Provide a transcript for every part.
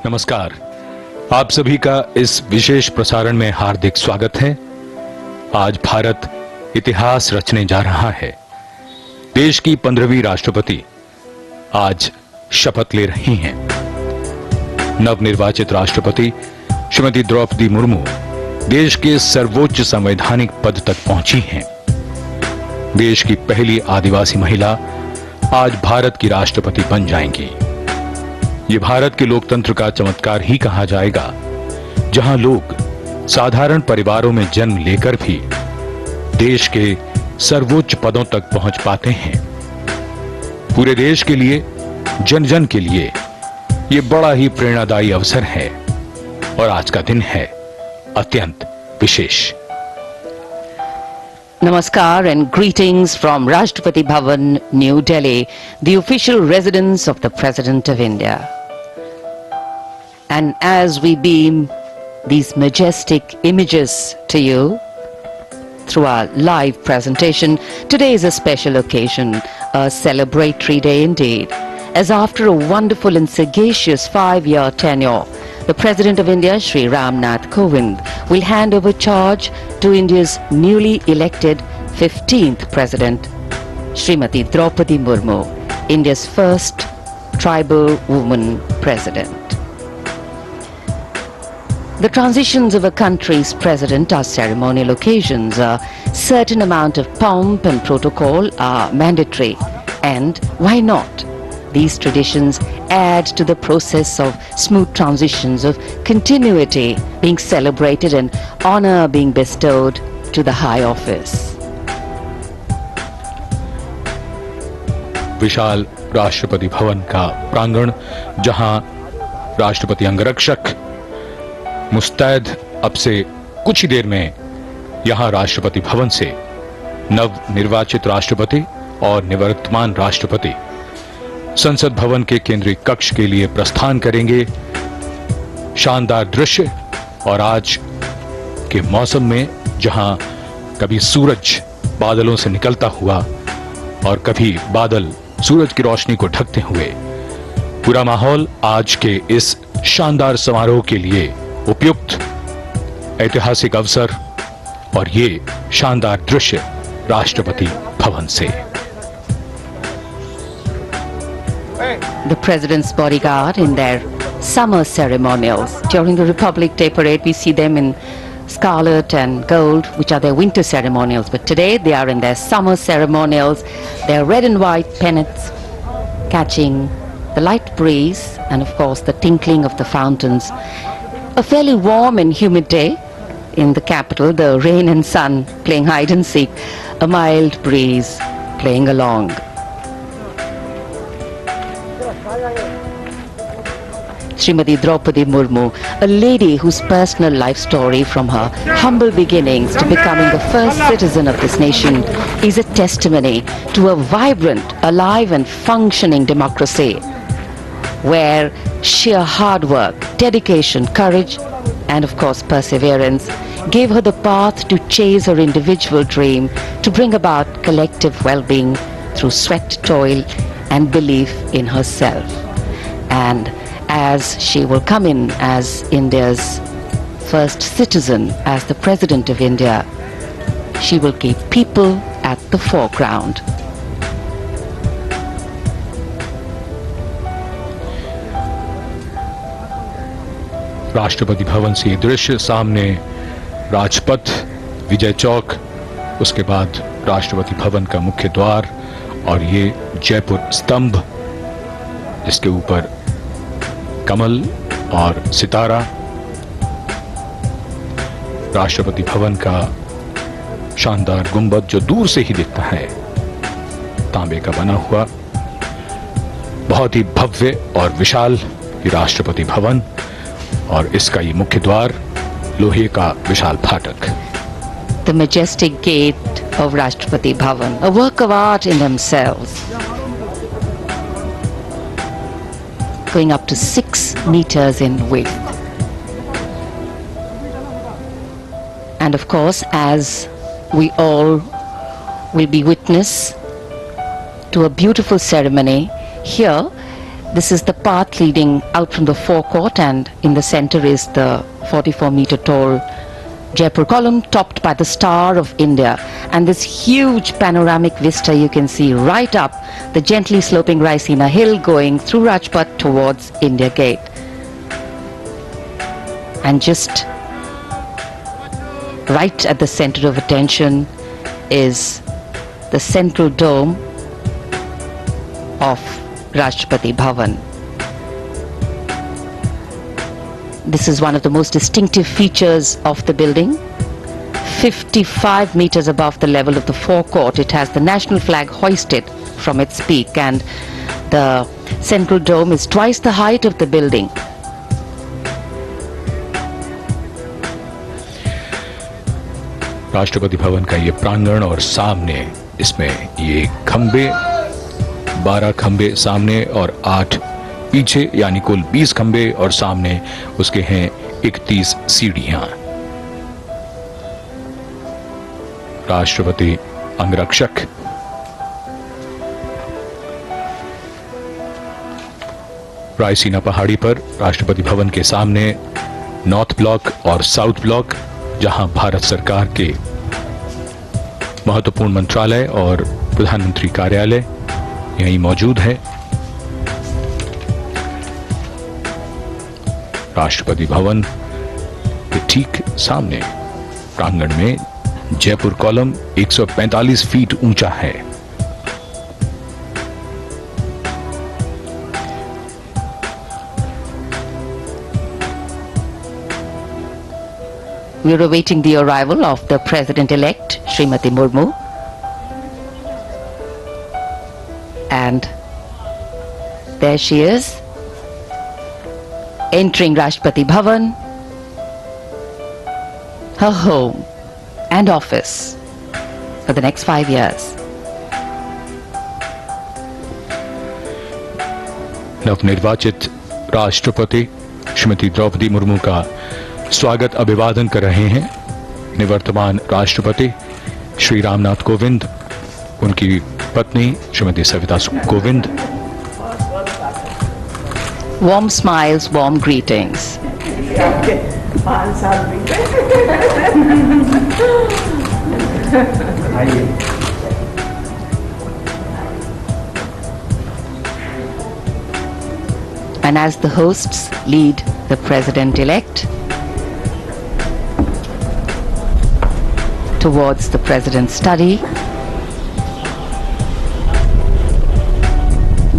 नमस्कार, आप सभी का इस विशेष प्रसारण में हार्दिक स्वागत है। आज भारत इतिहास रचने जा रहा है। देश की 15वीं राष्ट्रपति आज शपथ ले रही हैं। नवनिर्वाचित राष्ट्रपति श्रीमती द्रौपदी मुर्मू देश के सर्वोच्च संवैधानिक पद तक पहुंची हैं। देश की पहली आदिवासी महिला आज भारत की राष्ट्रपति बन जाएंगी। ये भारत के लोकतंत्र का चमत्कार ही कहा जाएगा, जहां लोग साधारण परिवारों में जन्म लेकर भी देश के सर्वोच्च पदों तक पहुंच पाते हैं। पूरे देश के लिए, जन जन के लिए ये बड़ा ही प्रेरणादायी अवसर है और आज का दिन है अत्यंत विशेष। Namaskar and greetings from Rashtrapati Bhavan, New Delhi, the official residence of the President of India. And as we beam these majestic images to you through our live presentation, today is a special occasion, a celebratory day indeed, as after a wonderful and sagacious 5-year tenure, the President of India, Shri Ramnath Kovind, will hand over charge to India's newly elected 15th President, Srimati Draupadi Murmu, India's first tribal woman President. The transitions of a country's president are ceremonial occasions. A certain amount of pomp and protocol are mandatory. And why not? These traditions add to the process of smooth transitions, of continuity being celebrated and honor being bestowed to the high office. विशाल राष्ट्रपति भवन का प्रांगण, जहां राष्ट्रपति अंगरक्षक मुस्तैद अब से कुछ ही देर में यहां राष्ट्रपति भवन से नव निर्वाचित राष्ट्रपति और निवर्तमान राष्ट्रपति संसद भवन के केंद्रीय कक्ष के लिए प्रस्थान करेंगे। शानदार दृश्य, और आज के मौसम में जहां कभी सूरज बादलों से निकलता हुआ और कभी बादल सूरज की रोशनी को ढकते हुए, पूरा माहौल आज के इस शानदार समारोह के लिए उपयुक्त, ऐतिहासिक अवसर और ये शानदार दृश्य राष्ट्रपति भवन से। The President's bodyguard in their summer ceremonials. During the Republic Day parade, we see them in scarlet and gold, which are their winter ceremonials. But today, they are in their summer ceremonials. Their red and white pennants catching the light breeze and, of course, the tinkling of the fountains. A fairly warm and humid day in the capital, the rain and sun playing hide and seek, a mild breeze playing along. Srimati Draupadi Murmu, a lady whose personal life story from her humble beginnings to becoming the first citizen of this nation is a testimony to a vibrant, alive and functioning democracy, where sheer hard work, dedication, courage and of course perseverance gave her the path to chase her individual dream to bring about collective well-being through sweat, toil and belief in herself. And as she will come in as India's first citizen, as the President of India, she will keep people at the foreground. Rashtrapati Bhavan से ये दृश्य, सामने राजपथ, विजय चौक, उसके बाद राष्ट्रपति भवन का मुख्य द्वार और ये जयपुर स्तंभ, जिसके ऊपर कमल और सितारा, राष्ट्रपति भवन का शानदार गुंबद जो दूर से ही दिखता है, तांबे का बना हुआ, बहुत ही भव्य और विशाल ये राष्ट्रपति भवन, और इसका ये मुख्य द्वार, लोहे का विशाल फाटक। The majestic gate of Rashtrapati Bhavan, a work of art in themselves, going up to 6 meters in width. And of course, as we all will be witness to a beautiful ceremony here, This is the path leading out from the forecourt, and in the center is the 44-meter tall Jaipur column topped by the Star of India, and this huge panoramic vista you can see right up the gently sloping Raisina hill going through Rajpath towards India Gate. And just right at the center of attention is the central dome of Rashtrapati Bhavan. This is one of the most distinctive features of the building. 55 meters above the level of the forecourt, it has the national flag hoisted from its peak, and the central dome is twice the height of the building. Rashtrapati Bhavan का ये प्रांगण और सामने इसमें ये खंबे, 12 खंबे सामने और 8 पीछे, यानी कुल 20 खंबे, और सामने उसके हैं 31 सीढ़ियां। राष्ट्रपति अंगरक्षक रायसीना पहाड़ी पर राष्ट्रपति भवन के सामने नॉर्थ ब्लॉक और साउथ ब्लॉक, जहां भारत सरकार के महत्वपूर्ण मंत्रालय और प्रधानमंत्री कार्यालय यहीं मौजूद है। राष्ट्रपति भवन के ठीक सामने प्रांगण में जयपुर कॉलम 145 फीट ऊंचा है। We are awaiting the arrival of the President-elect, Srimati Murmu. And there she is, entering Rashtrapati Bhavan, her home and office for the next 5 years. नवनिर्वाचित राष्ट्रपति श्रीमती द्रौपदी मुर्मू का स्वागत अभिवादन कर रहे हैं निवर्तमान राष्ट्रपति श्री रामनाथ कोविंद, उनकी पत्नी Shrimati Savita Kovind. Warm smiles, warm greetings. And as the hosts lead the President-elect towards the President's study,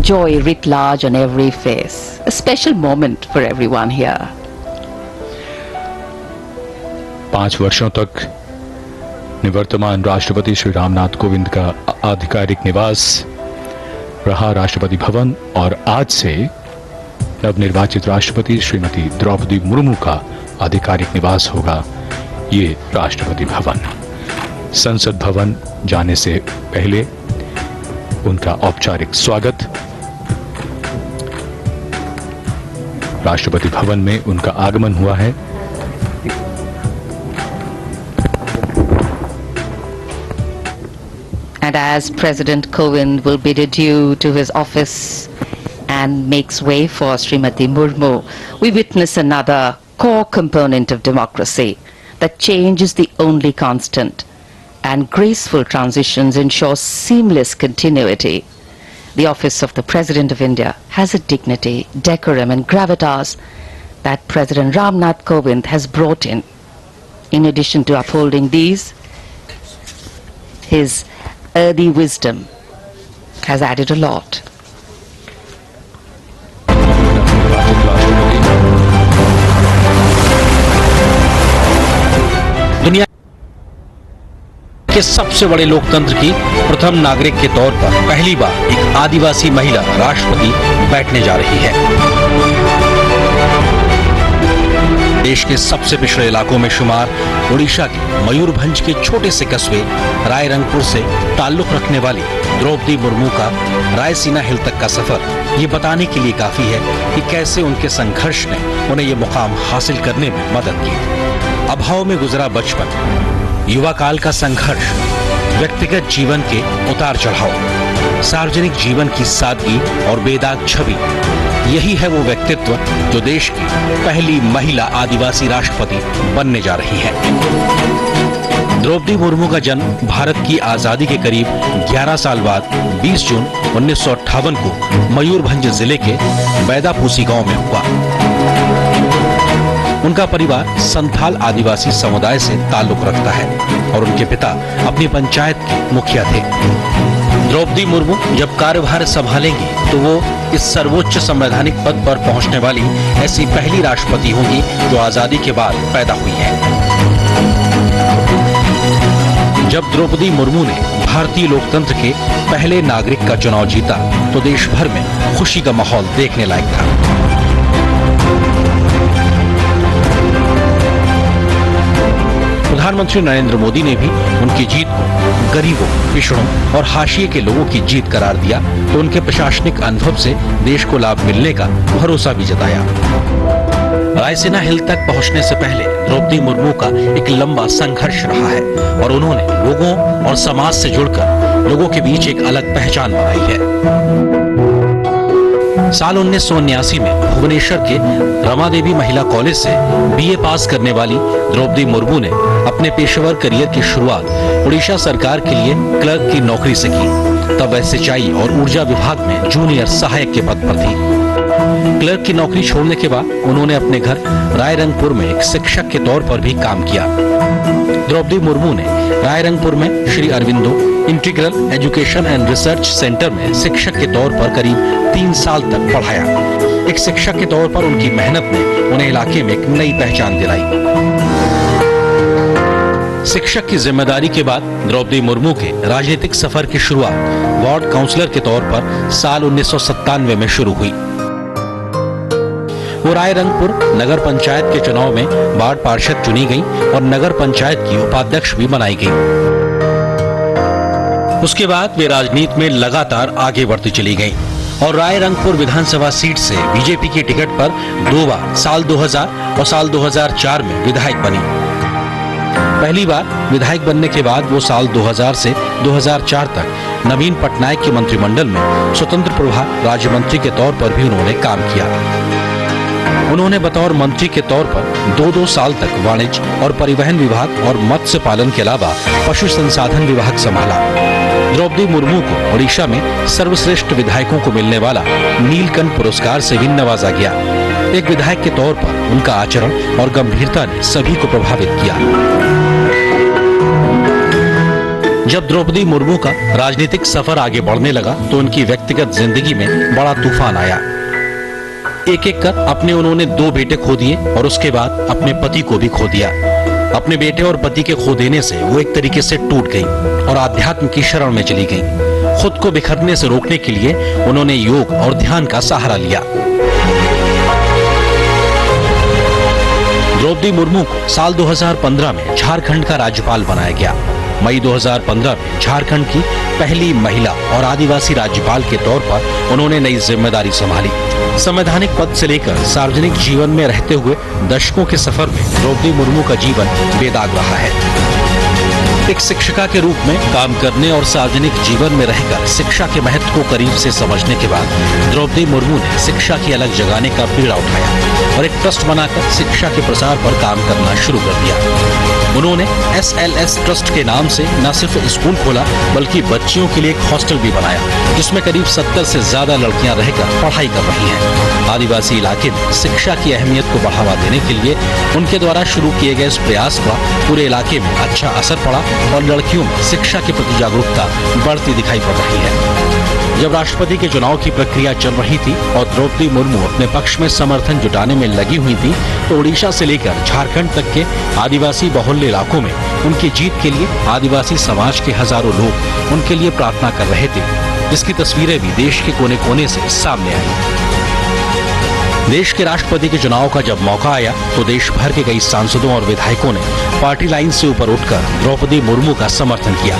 joy writ large on every face. A special moment for everyone here. 5 वर्षों तक निवर्तमान राष्ट्रपति श्री रामनाथ कोविंद का आधिकारिक निवास रहा राष्ट्रपति भवन, और आज से नवनिर्वाचित राष्ट्रपति श्रीमती द्रौपदी मुर्मू का आधिकारिक निवास होगा ये राष्ट्रपति भवन। संसद भवन जाने से पहले उनका औपचारिक स्वागत, राष्ट्रपति भवन में उनका आगमन हुआ है। And as President Kovind will bid adieu to his office and makes way for Srimati Murmu, we witness another core component of democracy, that change is the only constant, and graceful transitions ensure seamless continuity. The office of the President of India has a dignity, decorum and gravitas that President Ramnath Kovind has brought in. In addition to upholding these, his earthy wisdom has added a lot. दुनिया के सबसे बड़े लोकतंत्र की प्रथम नागरिक के तौर पर पहली बार एक आदिवासी महिला राष्ट्रपति बैठने जा रही है। देश के सबसे पिछड़े इलाकों में शुमार ओडिशा के मयूरभंज के छोटे से कस्बे रायरंगपुर से ताल्लुक रखने वाली द्रौपदी मुर्मू का रायसीना हिल तक का सफर ये बताने के लिए काफी है कि कैसे उनके संघर्ष ने उन्हें ये मुकाम हासिल करने में मदद की। अभाव में गुजरा बचपन, युवा काल का संघर्ष, व्यक्तिगत जीवन के उतार चढ़ाव, सार्वजनिक जीवन की सादगी और बेदाग छवि, यही है वो व्यक्तित्व जो देश की पहली महिला आदिवासी राष्ट्रपति बनने जा रही है। द्रौपदी मुर्मू का जन्म भारत की आजादी के करीब 11 साल बाद 20 जून 1958 को मयूरभंज जिले के बैदापूसी गांव में हुआ। उनका परिवार संथाल आदिवासी समुदाय से ताल्लुक रखता है और उनके पिता अपनी पंचायत के मुखिया थे। द्रौपदी मुर्मू जब कार्यभार संभालेंगी तो वो इस सर्वोच्च संवैधानिक पद पर पहुंचने वाली ऐसी पहली राष्ट्रपति होंगी जो आजादी के बाद पैदा हुई है। जब द्रौपदी मुर्मू ने भारतीय लोकतंत्र के पहले नागरिक का चुनाव जीता तो देश भर में खुशी का माहौल देखने लायक था। प्रधानमंत्री नरेंद्र मोदी ने भी उनकी जीत को गरीबों, पिछड़ों और हाशिए के लोगों की जीत करार दिया तो उनके प्रशासनिक अनुभव से देश को लाभ मिलने का भरोसा भी जताया। रायसीना हिल तक पहुंचने से पहले द्रौपदी मुर्मू का एक लंबा संघर्ष रहा है और उन्होंने लोगों और समाज से जुड़कर लोगों के बीच एक अलग पहचान बनाई है। साल 1979 में भुवनेश्वर के रमा देवी महिला कॉलेज से बीए पास करने वाली द्रौपदी मुर्मू ने अपने पेशेवर करियर की शुरुआत उड़ीसा सरकार के लिए क्लर्क की नौकरी से की। तब वह सिंचाई और ऊर्जा विभाग में जूनियर सहायक के पद पर थी। क्लर्क की नौकरी छोड़ने के बाद उन्होंने अपने घर रायरंगपुर में एक शिक्षक के तौर पर भी काम किया। द्रौपदी मुर्मू ने रायरंगपुर में Shri Aurobindo integral education and research centre में शिक्षक के तौर पर करीब 3 साल तक पढ़ाया। एक शिक्षक के तौर पर उनकी मेहनत ने उन्हें इलाके में एक नई पहचान दिलाई। शिक्षक की जिम्मेदारी के बाद द्रौपदी मुर्मू के राजनीतिक सफर की शुरुआत वार्ड काउंसलर के तौर पर साल 1997 में शुरू हुई। वो रायरंगपुर नगर पंचायत के चुनाव में वार्ड पार्षद चुनी गई और नगर पंचायत की उपाध्यक्ष भी बनाई गई। उसके बाद वे राजनीति में लगातार आगे बढ़ती चली गईं और रायरंगपुर विधानसभा सीट से बीजेपी की टिकट पर 2 बार साल 2000 और साल 2004 में विधायक बनी। पहली बार विधायक बनने के बाद वो साल 2000 से 2004 तक नवीन पटनायक के मंत्रिमंडल में स्वतंत्र प्रभार राज्य मंत्री के तौर पर भी उन्होंने काम किया। उन्होंने बतौर मंत्री के तौर पर 2-2 साल तक वाणिज्य और परिवहन विभाग और मत्स्य पालन के अलावा पशु संसाधन विभाग संभाला। द्रौपदी मुर्मू को ओडिशा में सर्वश्रेष्ठ विधायकों को मिलने वाला नीलकंठ पुरस्कार से भी नवाजा गया। एक विधायक के तौर पर उनका आचरण और गंभीरता ने सभी को प्रभावित किया। जब द्रौपदी मुर्मू का राजनीतिक सफर आगे बढ़ने लगा तो उनकी व्यक्तिगत जिंदगी में बड़ा तूफान आया। एक एक कर अपने उन्होंने 2 बेटे खो दिए और उसके बाद अपने पति को भी खो दिया। अपने बेटे और पति के खो देने से वो एक तरीके से टूट गई और आध्यात्म की शरण में चली गई। खुद को बिखरने से रोकने के लिए उन्होंने योग और ध्यान का सहारा लिया। द्रौपदी मुर्मू को साल 2015 में झारखंड का राज्यपाल बनाया गया। मई 2015 में झारखंड की पहली महिला और आदिवासी राज्यपाल के तौर पर उन्होंने नई जिम्मेदारी संभाली। संवैधानिक पद से लेकर सार्वजनिक जीवन में रहते हुए दशकों के सफर में द्रौपदी मुर्मू का जीवन बेदाग रहा है। एक शिक्षिका के रूप में काम करने और सार्वजनिक जीवन में रहकर शिक्षा के महत्व को करीब से समझने के बाद द्रौपदी मुर्मू ने शिक्षा की अलग जगाने का बीड़ा उठाया और एक ट्रस्ट बनाकर शिक्षा के प्रसार पर काम करना शुरू कर दिया। उन्होंने SLS ट्रस्ट के नाम से न सिर्फ स्कूल खोला बल्कि बच्चियों के लिए एक हॉस्टल भी बनाया जिसमें करीब 70 से ज्यादा लड़कियां रहकर पढ़ाई कर रही हैं। आदिवासी इलाके में शिक्षा की अहमियत को बढ़ावा देने के लिए उनके द्वारा शुरू किए गए इस प्रयास का पूरे इलाके में अच्छा असर पड़ा और लड़कियों में शिक्षा के प्रति जागरूकता बढ़ती दिखाई पड़ रही है। जब राष्ट्रपति के चुनाव की प्रक्रिया चल रही थी और द्रौपदी मुर्मू अपने पक्ष में समर्थन जुटाने में लगी हुई थी तो उड़ीसा से लेकर झारखंड तक के आदिवासी बहुल्य इलाकों में उनकी जीत के लिए आदिवासी समाज के हजारों लोग उनके लिए प्रार्थना कर रहे थे, जिसकी तस्वीरें भी देश के कोने कोने से सामने आई। देश के राष्ट्रपति के चुनाव का जब मौका आया तो देश भर के कई सांसदों और विधायकों ने पार्टी लाइन से ऊपर उठकर द्रौपदी मुर्मू का समर्थन किया।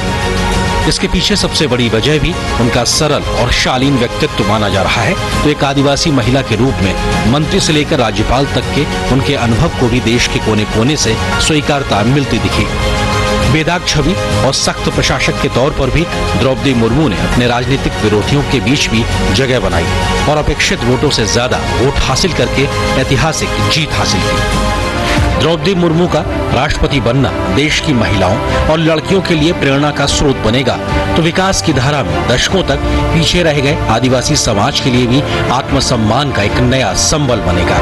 इसके पीछे सबसे बड़ी वजह भी उनका सरल और शालीन व्यक्तित्व माना जा रहा है। तो एक आदिवासी महिला के रूप में मंत्री से लेकर राज्यपाल तक के उनके अनुभव को भी देश के कोने कोने से स्वीकारता मिलती दिखी। बेदाग छवि और सख्त प्रशासक के तौर पर भी द्रौपदी मुर्मू ने अपने राजनीतिक विरोधियों के बीच भी जगह बनाई और अपेक्षित वोटों से ज्यादा वोट हासिल करके ऐतिहासिक जीत हासिल की। द्रौपदी मुर्मू का राष्ट्रपति बनना देश की महिलाओं और लड़कियों के लिए प्रेरणा का स्रोत बनेगा तो विकास की धारा में दशकों तक पीछे रह गए आदिवासी समाज के लिए भी आत्मसम्मान का एक नया संबल बनेगा।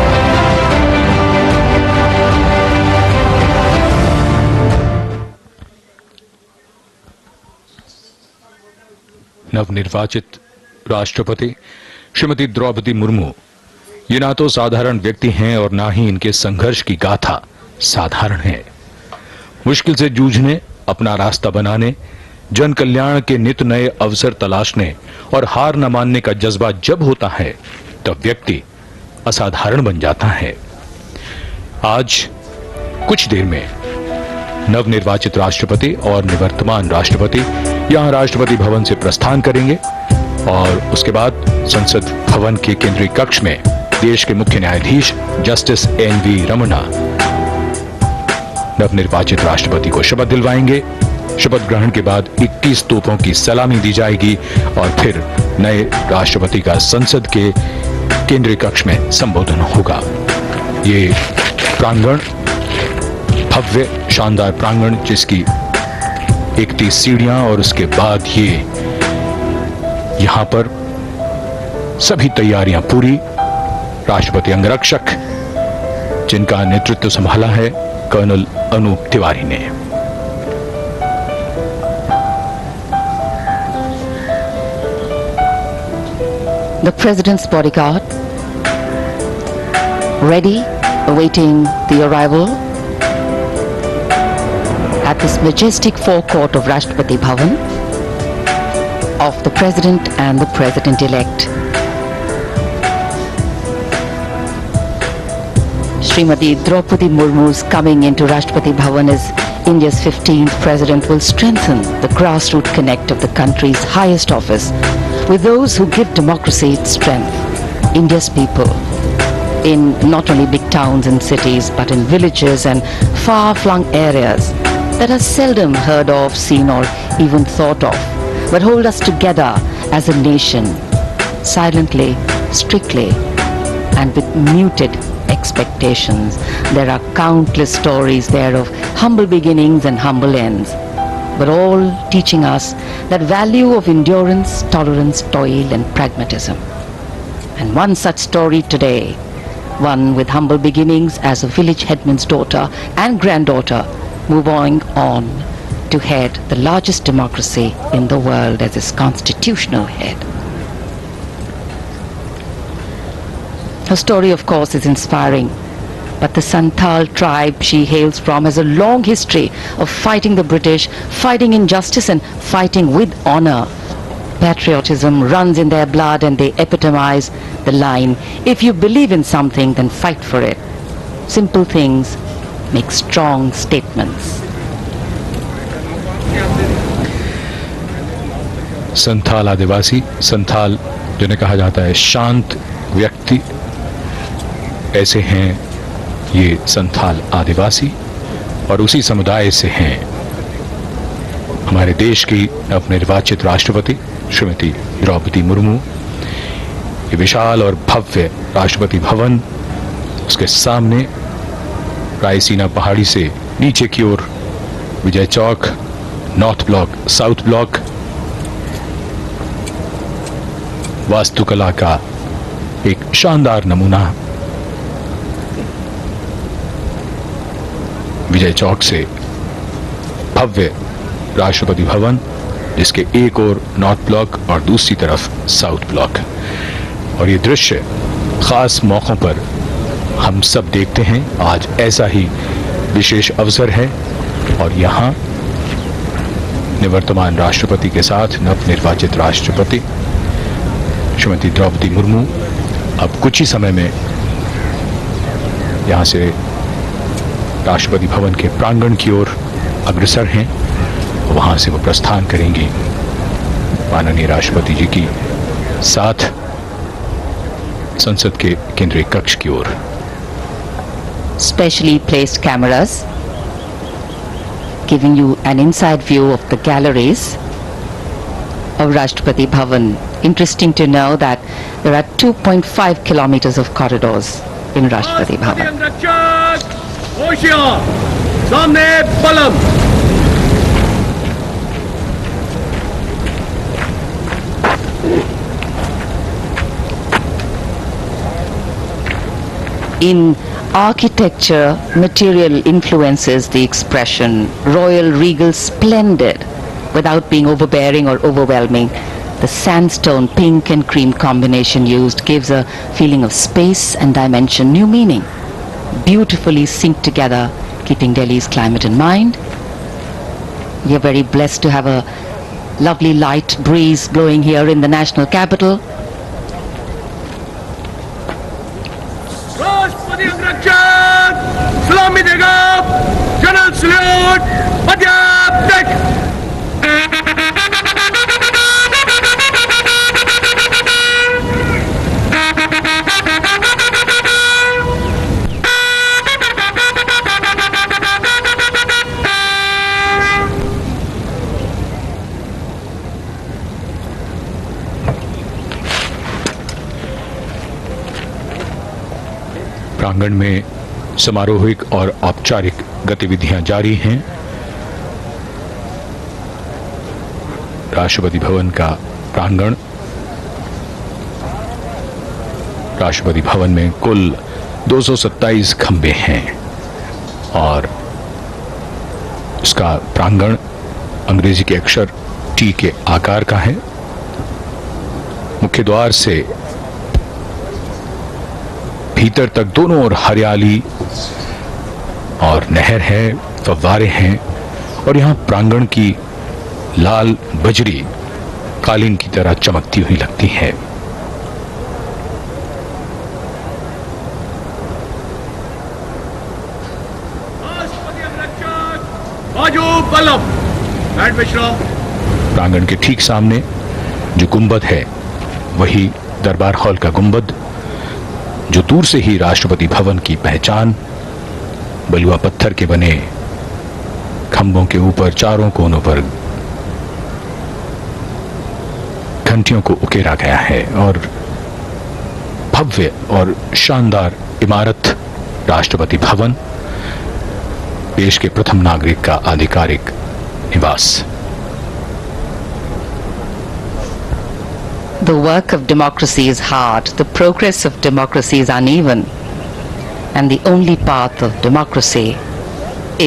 नवनिर्वाचित राष्ट्रपति श्रीमती द्रौपदी मुर्मू ये ना तो साधारण व्यक्ति हैं और ना ही इनके संघर्ष की गाथा साधारण है। मुश्किल से जूझने, अपना रास्ता बनाने, जन कल्याण के नित नए अवसर तलाशने और हार न मानने का जज्बा जब होता है तब व्यक्ति असाधारण बन जाता है। आज कुछ देर में नवनिर्वाचित राष्ट्रपति और निवर्तमान राष्ट्रपति यहां राष्ट्रपति भवन से प्रस्थान करेंगे और उसके बाद संसद भवन के केंद्रीय कक्ष में देश के मुख्य न्यायाधीश जस्टिस एन.वी. रमन्ना नवनिर्वाचित राष्ट्रपति को शपथ दिलवाएंगे। शपथ ग्रहण के बाद 21 तोपों की सलामी दी जाएगी और फिर नए राष्ट्रपति का संसद के केंद्रीय कक्ष में संबोधन होगा। ये प्रांगण भव्य शानदार प्रांगण जिसकी 31 सीढ़ियां और उसके बाद ये यहां पर सभी तैयारियां पूरी। राष्ट्रपति अंगरक्षक जिनका नेतृत्व संभाला है कर्नल अनूप तिवारी ने। The President's bodyguard, ready, awaiting the arrival at this majestic forecourt of Rashtrapati Bhavan of the President and the President-elect. Srimati Draupadi Murmu's coming into Rashtrapati Bhavan as India's 15th President will strengthen the grassroots connect of the country's highest office with those who give democracy its strength, India's people, in not only big towns and cities but in villages and far-flung areas that are seldom heard of, seen or even thought of, but hold us together as a nation, silently, strictly, and with muted expectations. There are countless stories there of humble beginnings and humble ends, but all teaching us that value of endurance, tolerance, toil and pragmatism. And one such story today, one with humble beginnings as a village headman's daughter and granddaughter, moving on to head the largest democracy in the world as its constitutional head. Her story, of course, is inspiring, but the Santhal tribe she hails from has a long history of fighting the British, fighting injustice and fighting with honor. Patriotism runs in their blood and they epitomize the line, if you believe in something, then fight for it. Simple things make strong statements. Santhal आदिवासी, संथाल जिन्हें कहा जाता है शांत व्यक्ति, ऐसे हैं ये संथाल आदिवासी और उसी समुदाय से हैं हमारे देश की नवनिर्वाचित राष्ट्रपति श्रीमती द्रौपदी मुर्मू। ये विशाल और भव्य राष्ट्रपति भवन, उसके सामने रायसीना पहाड़ी से नीचे की ओर Vijay Chowk, north block, south block, वास्तुकला का एक शानदार नमूना। विजय चौक से भव्य राष्ट्रपति भवन जिसके एक ओर नॉर्थ ब्लॉक और दूसरी तरफ साउथ ब्लॉक। और ये दृश्य खास मौकों पर हम सब देखते हैं। आज ऐसा ही विशेष अवसर है और यहाँ निवर्तमान राष्ट्रपति के साथ नवनिर्वाचित राष्ट्रपति श्रीमती द्रौपदी मुर्मू अब कुछ ही समय में यहाँ से राष्ट्रपति भवन के प्रांगण की ओर अग्रसर हैं। वहां से वो प्रस्थान करेंगी माननीय राष्ट्रपति जी की साथ संसद के केंद्रीय कक्ष की ओर। Specially placed cameras giving you an inside view of the galleries of Rashtrapati Bhavan. Interesting to know that there are 2.5 kilometers of corridors in Rashtrapati Bhavan. In architecture, material influences the expression royal, regal, splendid without being overbearing or overwhelming. The sandstone pink and cream combination used gives a feeling of space and dimension, new meaning. Beautifully synced together, keeping Delhi's climate in mind. We are very blessed to have a lovely light breeze blowing here in the national capital. Rashtrapati Angrakshak, Salami Dega, General Salute, Madhya Pradesh. प्रांगण में समारोहिक और औपचारिक गतिविधियां जारी हैं। राष्ट्रपति भवन का प्रांगण, राष्ट्रपति भवन में कुल 227 खंबे हैं और उसका प्रांगण अंग्रेजी के अक्षर टी के आकार का है। मुख्य द्वार से भीतर तक दोनों ओर हरियाली और नहर है, फव्वारे हैं और यहां प्रांगण की लाल बजरी कालीन की तरह चमकती हुई लगती है। प्रांगण के ठीक सामने जो गुंबद है वही दरबार हॉल का गुंबद, जो दूर से ही राष्ट्रपति भवन की पहचान। बलुआ पत्थर के बने खंभों के ऊपर चारों कोनों पर घंटियों को उकेरा गया है और भव्य और शानदार इमारत राष्ट्रपति भवन, देश के प्रथम नागरिक का आधिकारिक निवास। The work of democracy is hard, the progress of democracy is uneven, and the only path of democracy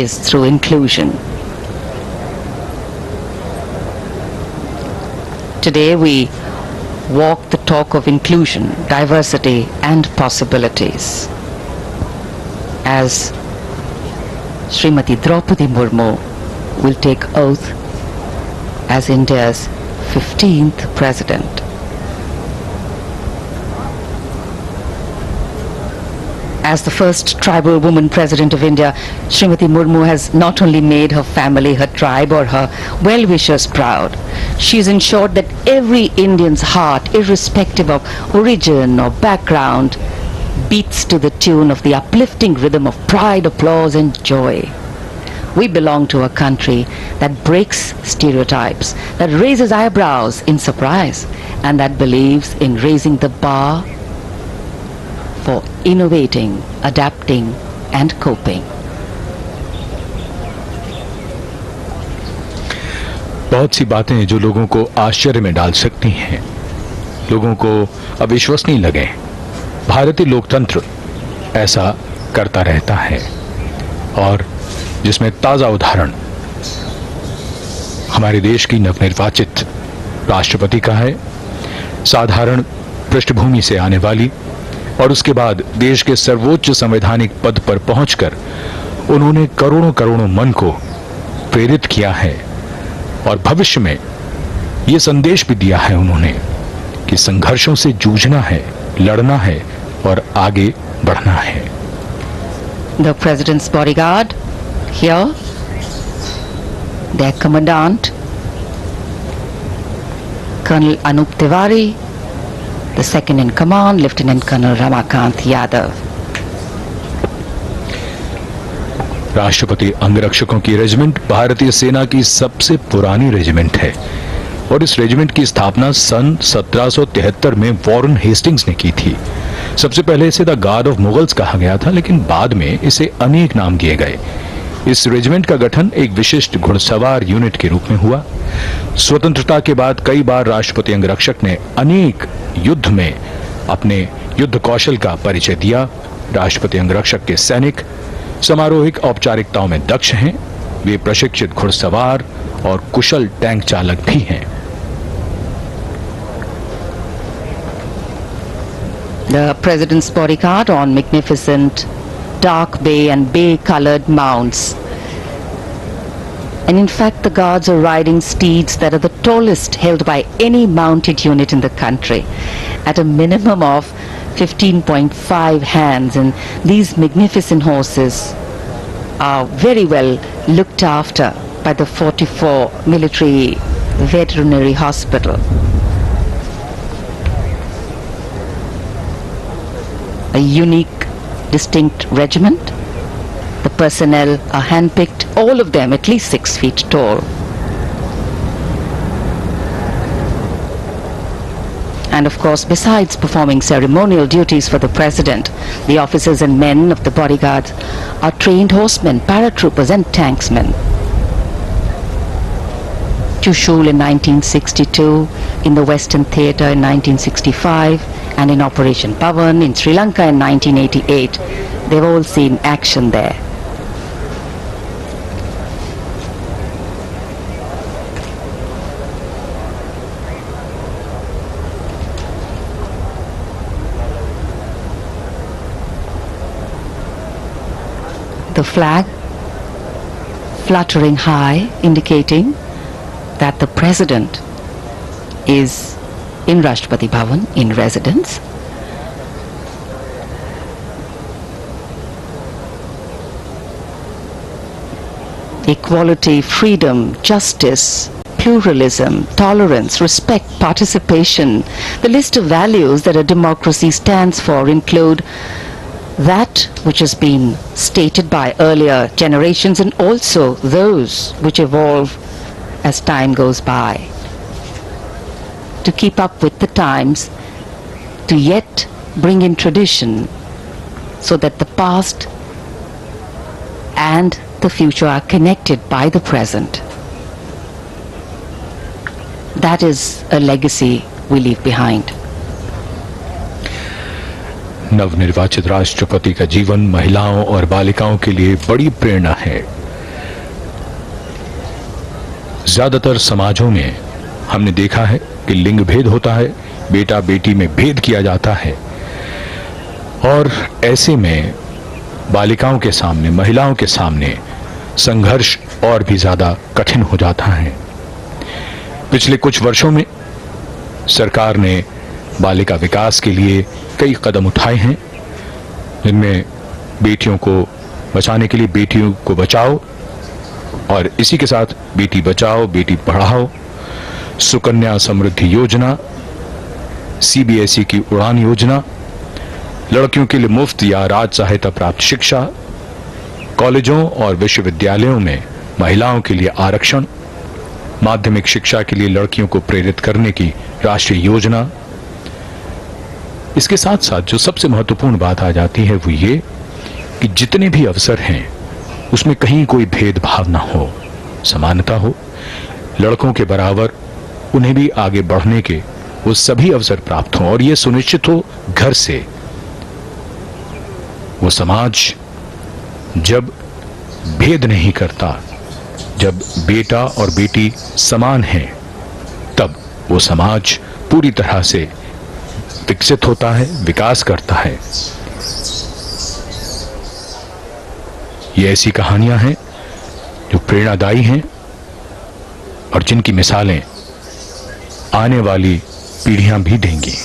is through inclusion. Today we walk the talk of inclusion, diversity and possibilities. As Srimati Draupadi Murmu will take oath as India's 15th President. As the first tribal woman President of India, Srimati Murmu has not only made her family, her tribe or her well-wishers proud, she has ensured that every Indian's heart, irrespective of origin or background, beats to the tune of the uplifting rhythm of pride, applause and joy. We belong to a country that breaks stereotypes, that raises eyebrows in surprise, and that believes in raising the bar for innovating, adapting and coping. बहुत सी बातें जो लोगों को आश्चर्य में डाल सकती हैं, लोगों को अविश्वसनीय लगे, भारतीय लोकतंत्र ऐसा करता रहता है और जिसमें ताजा उदाहरण हमारे देश की नवनिर्वाचित राष्ट्रपति का है। साधारण पृष्ठभूमि से आने वाली और उसके बाद देश के सर्वोच्च संवैधानिक पद पर पहुंचकर उन्होंने करोड़ों करोड़ों मन को प्रेरित किया है और भविष्य में ये संदेश भी दिया है उन्होंने कि संघर्षों से जूझना है, लड़ना है और आगे बढ़ना है। The President's bodyguard here, their commandant, Colonel Anup Tiwari, the second in command, Lieutenant Colonel Ramakant Yadav. राष्ट्रपति अंगरक्षकों की रेजिमेंट भारतीय सेना की सबसे पुरानी रेजिमेंट है और इस रेजिमेंट की स्थापना सन 1773 में वॉरेन हेस्टिंग्स ने की थी। सबसे पहले इसे द गार्ड ऑफ मुगल्स कहा गया था, लेकिन बाद में इसे अनेक नाम दिए गए। इस रेजिमेंट का गठन एक विशिष्ट घुड़सवार यूनिट के रूप में हुआ। स्वतंत्रता के बाद कई बार राष्ट्रपति अंगरक्षक ने अनेक युद्ध में अपने युद्ध कौशल का परिचय दिया। राष्ट्रपति अंगरक्षक के सैनिक समारोहिक औपचारिकताओं में दक्ष हैं। वे प्रशिक्षित घुड़सवार और कुशल टैंक चालक भी हैं। The President's bodyguard on magnificent dark bay and bay-colored mounts. And in fact, the guards are riding steeds that are the tallest held by any mounted unit in the country, at a minimum of 15.5 hands, and these magnificent horses are very well looked after by the 44 Military Veterinary Hospital. A unique, distinct regiment. The personnel are handpicked, all of them at least 6 feet tall. And of course, besides performing ceremonial duties for the President, the officers and men of the bodyguards are trained horsemen, paratroopers and tanksmen. Chushul in 1962, in the Western Theatre in 1965, and in Operation Pavan in Sri Lanka in 1988. They've all seen action there. The flag fluttering high, indicating that the President is in Rashtrapati Bhavan in residence. Equality, freedom, justice, pluralism, tolerance, respect, participation. The list of values that a democracy stands for include that which has been stated by earlier generations and also those which evolve as time goes by. To keep up with the times, to yet bring in tradition so that the past and the future are connected by the present. That is a legacy we leave behind. नवनिर्वाचित राष्ट्रपति का जीवन महिलाओं और बालिकाओं के लिए बड़ी प्रेरणा है। ज्यादातर समाजों में हमने देखा है कि लिंग भेद होता है, बेटा बेटी में भेद किया जाता है और ऐसे में बालिकाओं के सामने, महिलाओं के सामने संघर्ष और भी ज्यादा कठिन हो जाता है। पिछले कुछ वर्षों में सरकार ने बालिका विकास के लिए कई कदम उठाए हैं, जिनमें बेटियों को बचाने के लिए बेटियों को बचाओ और इसी के साथ बेटी बचाओ बेटी पढ़ाओ, सुकन्या समृद्धि योजना, सीबीएसई की उड़ान योजना, लड़कियों के लिए मुफ्त या राज सहायता प्राप्त शिक्षा, कॉलेजों और विश्वविद्यालयों में महिलाओं के लिए आरक्षण, माध्यमिक शिक्षा के लिए लड़कियों को प्रेरित करने की राष्ट्रीय योजना। इसके साथ साथ जो सबसे महत्वपूर्ण बात आ जाती है वो ये कि जितने भी अवसर हैं उसमें कहीं कोई भेदभाव ना हो, समानता हो, लड़कों के बराबर उन्हें भी आगे बढ़ने के वो सभी अवसर प्राप्त हों और ये सुनिश्चित हो घर से। वो समाज जब भेद नहीं करता, जब बेटा और बेटी समान हैं, तब वो समाज पूरी तरह से विकसित होता है, विकास करता है। ये ऐसी कहानियां हैं जो प्रेरणादायी हैं और जिनकी मिसालें आने वाली पीढ़ियां भी देंगी।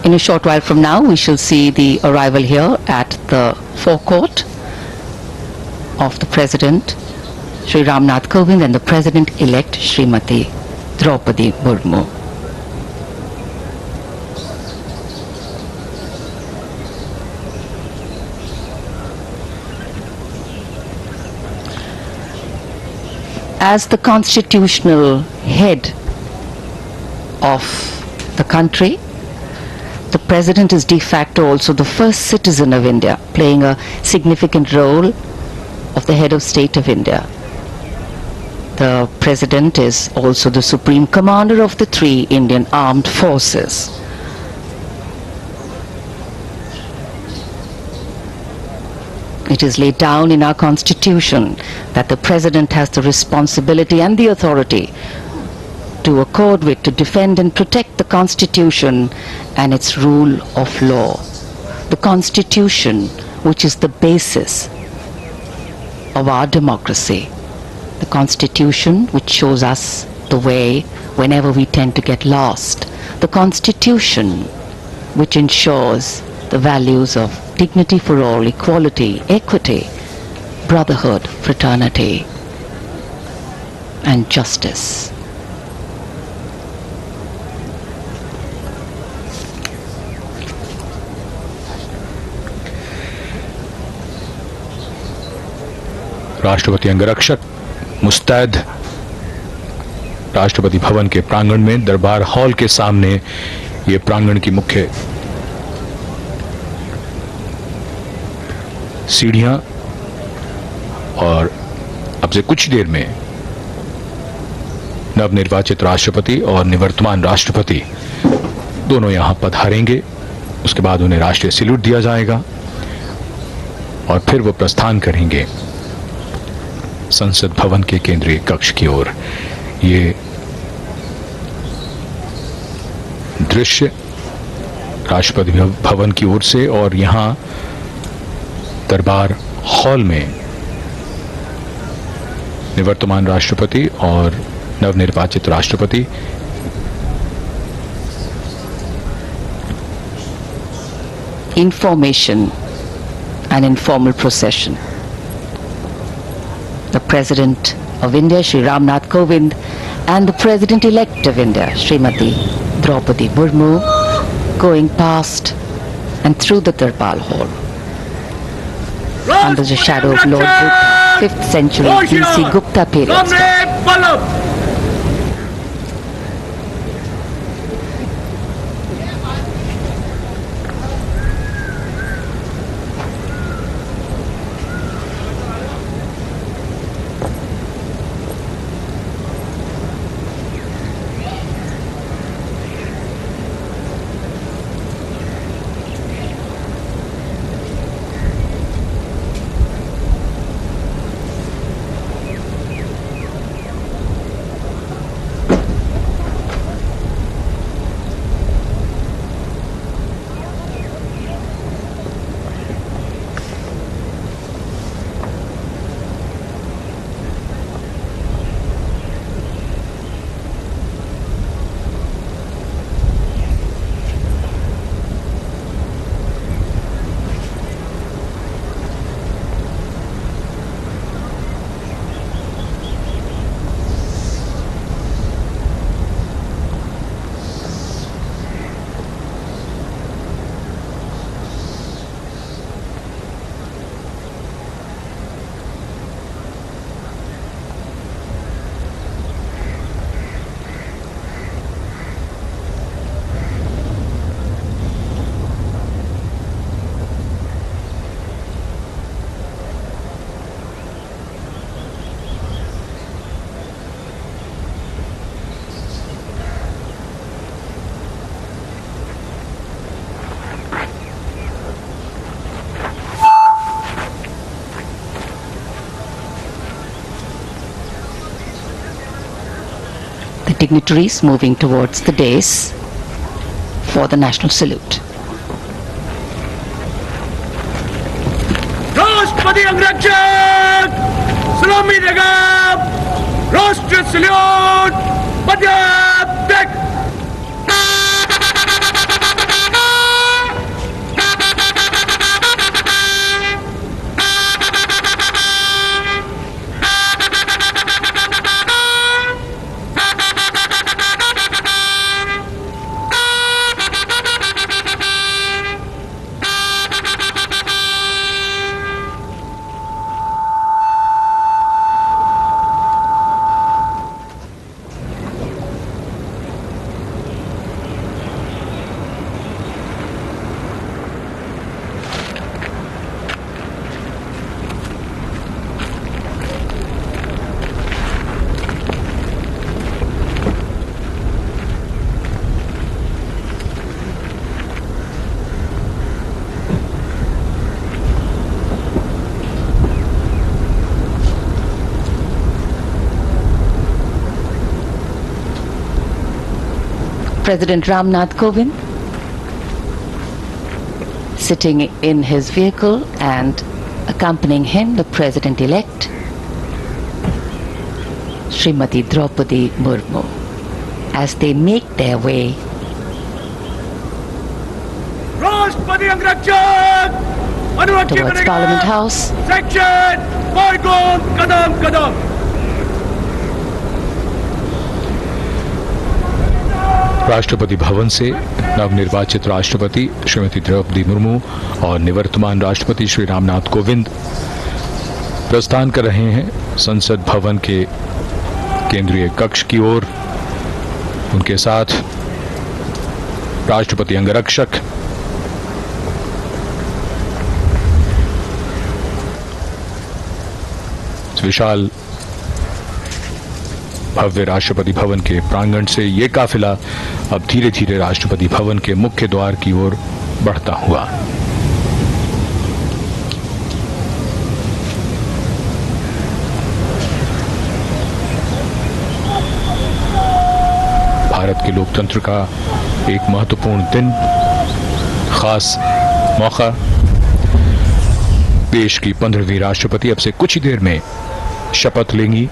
In a short while from now, we shall see the arrival here at the forecourt of the President Shri Ramnath Kovind and the President-elect Srimati Draupadi Murmu. As the constitutional head of the country, the President is de facto also the first citizen of India, playing a significant role of the head of state of India. The President is also the Supreme Commander of the three Indian Armed Forces. It is laid down in our Constitution that the President has the responsibility and the authority to accord with, to defend and protect the Constitution and its rule of law. The Constitution, which is the basis of our democracy. The Constitution which shows us the way whenever we tend to get lost. The Constitution which ensures the values of dignity for all, equality, equity, brotherhood, fraternity, and justice. राष्ट्रपति अंगरक्षक मुस्तैद राष्ट्रपति भवन के प्रांगण में दरबार hall के सामने ये प्रांगण की मुख्य सीढ़ियां और अब से कुछ देर में नवनिर्वाचित राष्ट्रपति और निवर्तमान राष्ट्रपति दोनों यहां पधारेंगे। उसके बाद उन्हें राष्ट्रीय सैल्यूट दिया जाएगा और फिर वो प्रस्थान करेंगे संसद भवन के केंद्रीय कक्ष की ओर। ये दृश्य राष्ट्रपति भवन की ओर से और यहां दरबार हॉल में निवर्तमान राष्ट्रपति और नवनिर्वाचित राष्ट्रपति Information and informal procession. The President of India, Shri Ramnath Kovind, and the President-elect of India, Srimati Draupadi Murmu, going past and through the Darbal Hall. Under the shadow of Lord Buddha, 5th century BC Gupta period. Dignitaries moving towards the dais for the national salute. राष्ट्रपति अंगरक्षक सलामी देगा राष्ट्रीय salute पद्यात्मक President Ramnath Kovind sitting in his vehicle, and accompanying him the President-elect Srimati Draupadi Murmu as they make their way राष्ट्रपति अंगरक्षक अनुमति towards करेगा। Parliament House. Section मार्गों कदम कदम। राष्ट्रपति भवन से नवनिर्वाचित राष्ट्रपति श्रीमती द्रौपदी मुर्मू और निवर्तमान राष्ट्रपति श्री रामनाथ कोविंद प्रस्थान कर रहे हैं संसद भवन के केंद्रीय कक्ष की ओर। उनके साथ राष्ट्रपति अंगरक्षक, विशाल भव्य राष्ट्रपति भवन के प्रांगण से ये काफिला अब धीरे धीरे राष्ट्रपति भवन के मुख्य द्वार की ओर बढ़ता हुआ भारत के लोकतंत्र का एक महत्वपूर्ण दिन, खास मौका। देश की 15वीं राष्ट्रपति अब से कुछ ही देर में शपथ लेंगी।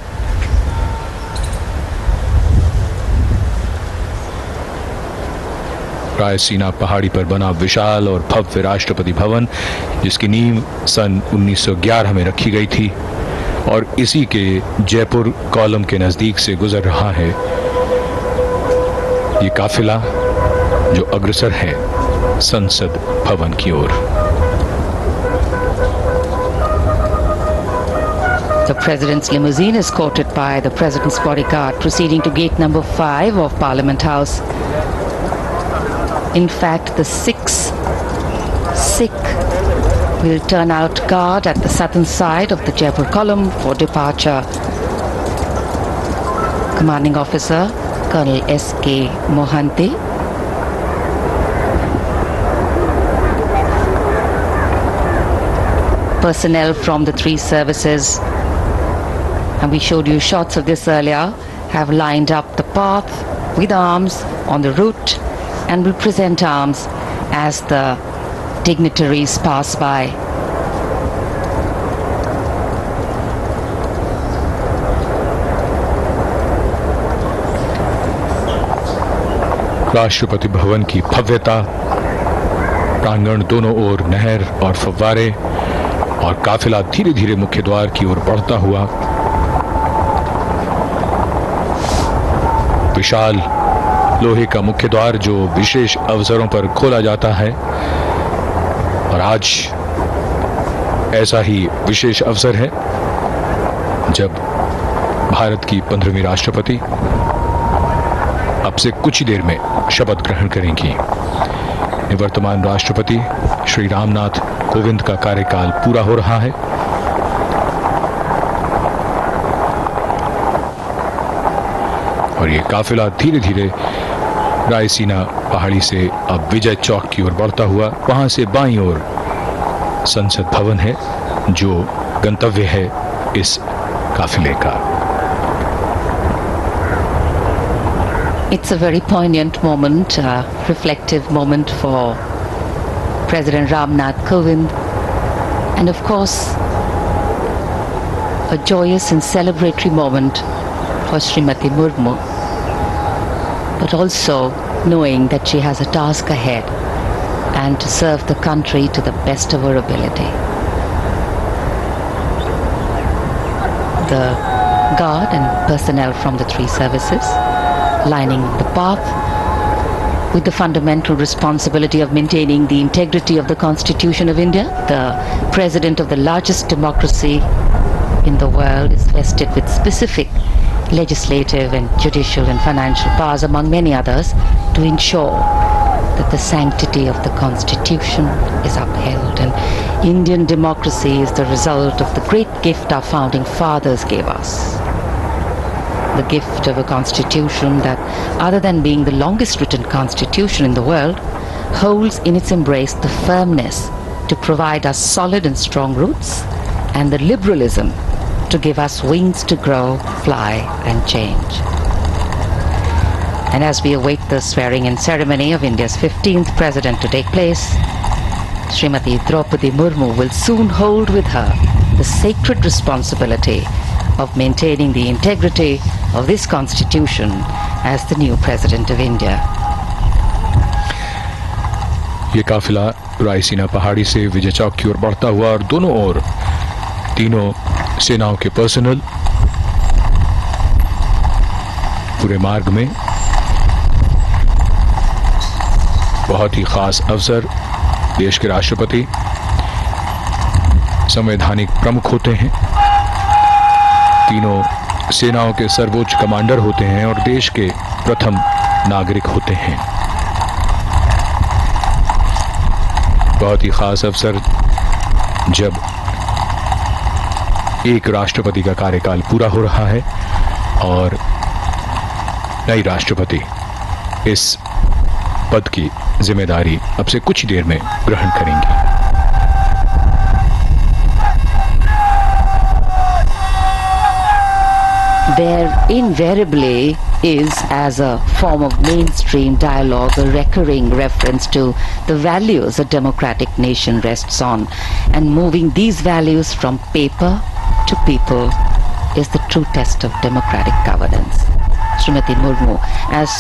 रायसीना पहाड़ी पर बना विशाल और भव्य राष्ट्रपति भवन, जिसकी नींव सन 1911 में रखी गई थी और इसी के जयपुर कॉलम के नजदीक से गुजर रहा है ये काफिला जो अग्रसर है संसद भवन की ओर। The President's limousine is escorted by the President's bodyguard proceeding to gate number 5 of Parliament House. In fact, the 6 Sikh will turn out guard at the southern side of the Jaipur column for departure. Commanding Officer Colonel S.K. Mohanty, personnel from the 3 services, and we showed you shots of this earlier, have lined up the path with arms on the route and will present arms as the dignitaries pass by. Rashtrapati Bhavan की भव्यता, प्रांगण दोनों ओर नहर और फव्वारे और काफिला धीरे धीरे मुख्य द्वार की ओर बढ़ता हुआ। विशाल लोहे का मुख्य द्वार जो विशेष अवसरों पर खोला जाता है, और आज ऐसा ही विशेष अवसर है जब भारत की 15वीं राष्ट्रपति अब से कुछ ही देर में शपथ ग्रहण करेंगी। निवर्तमान राष्ट्रपति श्री रामनाथ कोविंद का कार्यकाल पूरा हो रहा है। और ये काफिला धीरे धीरे रायसीना पहाड़ी से अब विजय चौक की ओर बढ़ता हुआ, वहां से बाईं ओर संसद भवन है जो गंतव्य है इस काफिले का। It's a very poignant moment, reflective moment for President Ramnath Kovind, and of course a joyous and celebratory moment for Srimati Murmu, but also knowing that she has a task ahead and to serve the country to the best of her ability. The guard and personnel from the 3 services lining the path with the fundamental responsibility of maintaining the integrity of the Constitution of India. The President of the largest democracy in the world is vested with specific legislative and judicial and financial powers, among many others, to ensure that the sanctity of the Constitution is upheld. And Indian democracy is the result of the great gift our founding fathers gave us. The gift of a constitution that, other than being the longest written constitution in the world, holds in its embrace the firmness to provide us solid and strong roots and the liberalism to give us wings to grow, fly and change. And as we await the swearing-in ceremony of India's 15th president to take place, Srimati Draupadi Murmu will soon hold with her the sacred responsibility of maintaining the integrity of this constitution as the new president of India. ये काफिला रायसीना पहाड़ी से विजय चौक की ओर बढ़ता हुआ और दोनों ओर तीनों सेनाओं के पर्सनल पूरे मार्ग में बहुत ही खास अवसर देश के राष्ट्रपति संवैधानिक प्रमुख होते हैं, तीनों सेनाओं के सर्वोच्च कमांडर होते हैं और देश के प्रथम नागरिक होते हैं। बहुत ही खास अवसर जब एक राष्ट्रपति का कार्यकाल पूरा हो रहा है और नई राष्ट्रपति इस पद की जिम्मेदारी अब से कुछ देर में ग्रहण करेंगी। There invariably is, as a form of mainstream dialogue, a recurring reference to the values a democratic nation rests on, and moving these values from paper to people is the true test of democratic governance. Srimati Murmu, as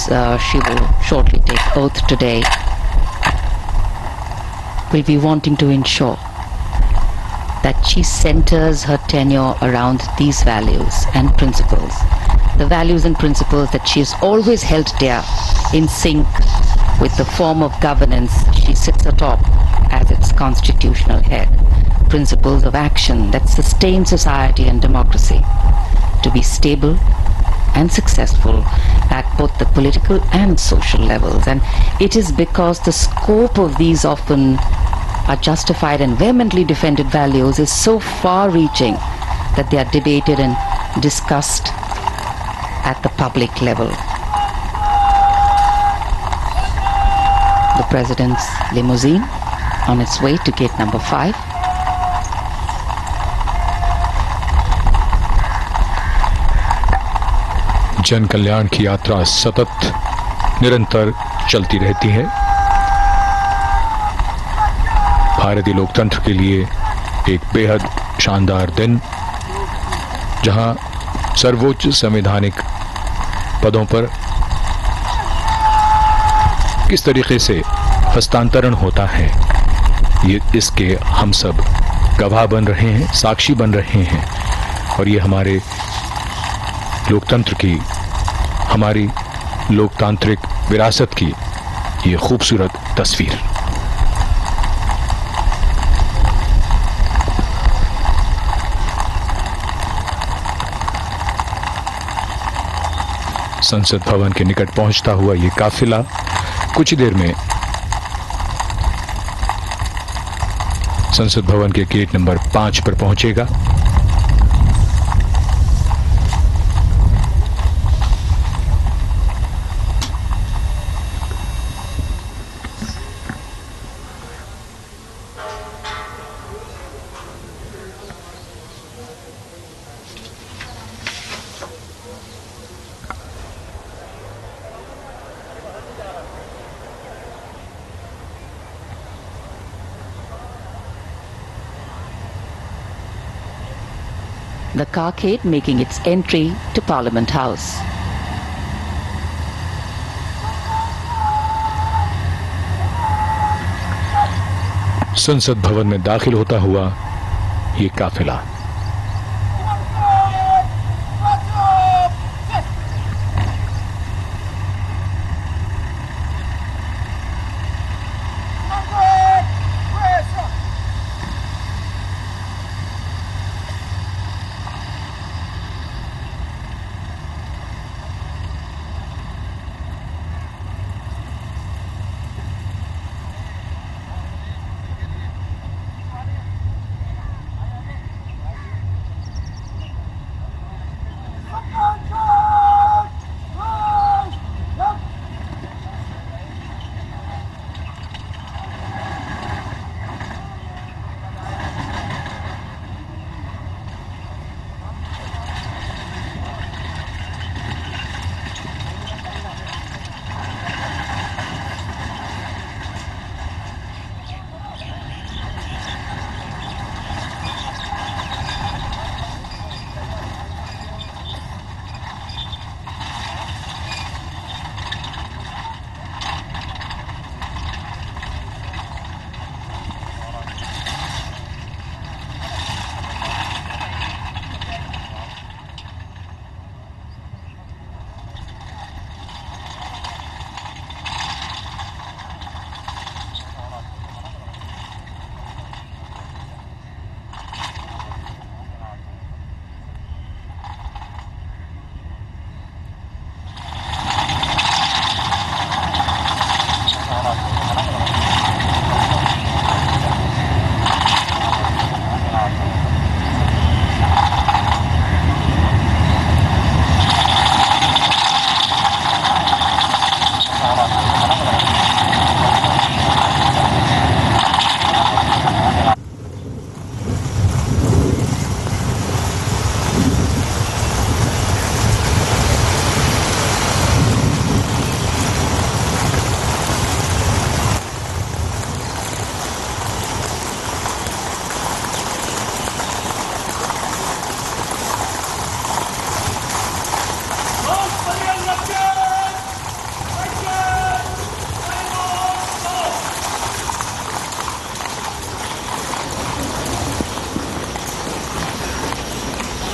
she will shortly take oath today, will be wanting to ensure that she centers her tenure around these values and principles. The values and principles that she has always held dear, in sync with the form of governance she sits atop as its constitutional head. Principles of action that sustain society and democracy to be stable and successful at both the political and social levels. And it is because the scope of these often are justified and vehemently defended values is so far-reaching that they are debated and discussed at the public level. The President's limousine on its way to gate number 5. जन कल्याण की यात्रा सतत निरंतर चलती रहती है। भारतीय लोकतंत्र के लिए एक बेहद शानदार दिन, जहां सर्वोच्च संवैधानिक पदों पर किस तरीके से हस्तांतरण होता है, ये इसके हम सब गवाह बन रहे हैं, साक्षी बन रहे हैं। और ये हमारे लोकतंत्र की, हमारी लोकतांत्रिक विरासत की ये खूबसूरत तस्वीर। संसद भवन के निकट पहुंचता हुआ ये काफिला कुछ देर में संसद भवन के गेट नंबर 5 पर पहुंचेगा। The carcade making its entry to Parliament House. संसद भवन में दाखिल होता हुआ ये काफिला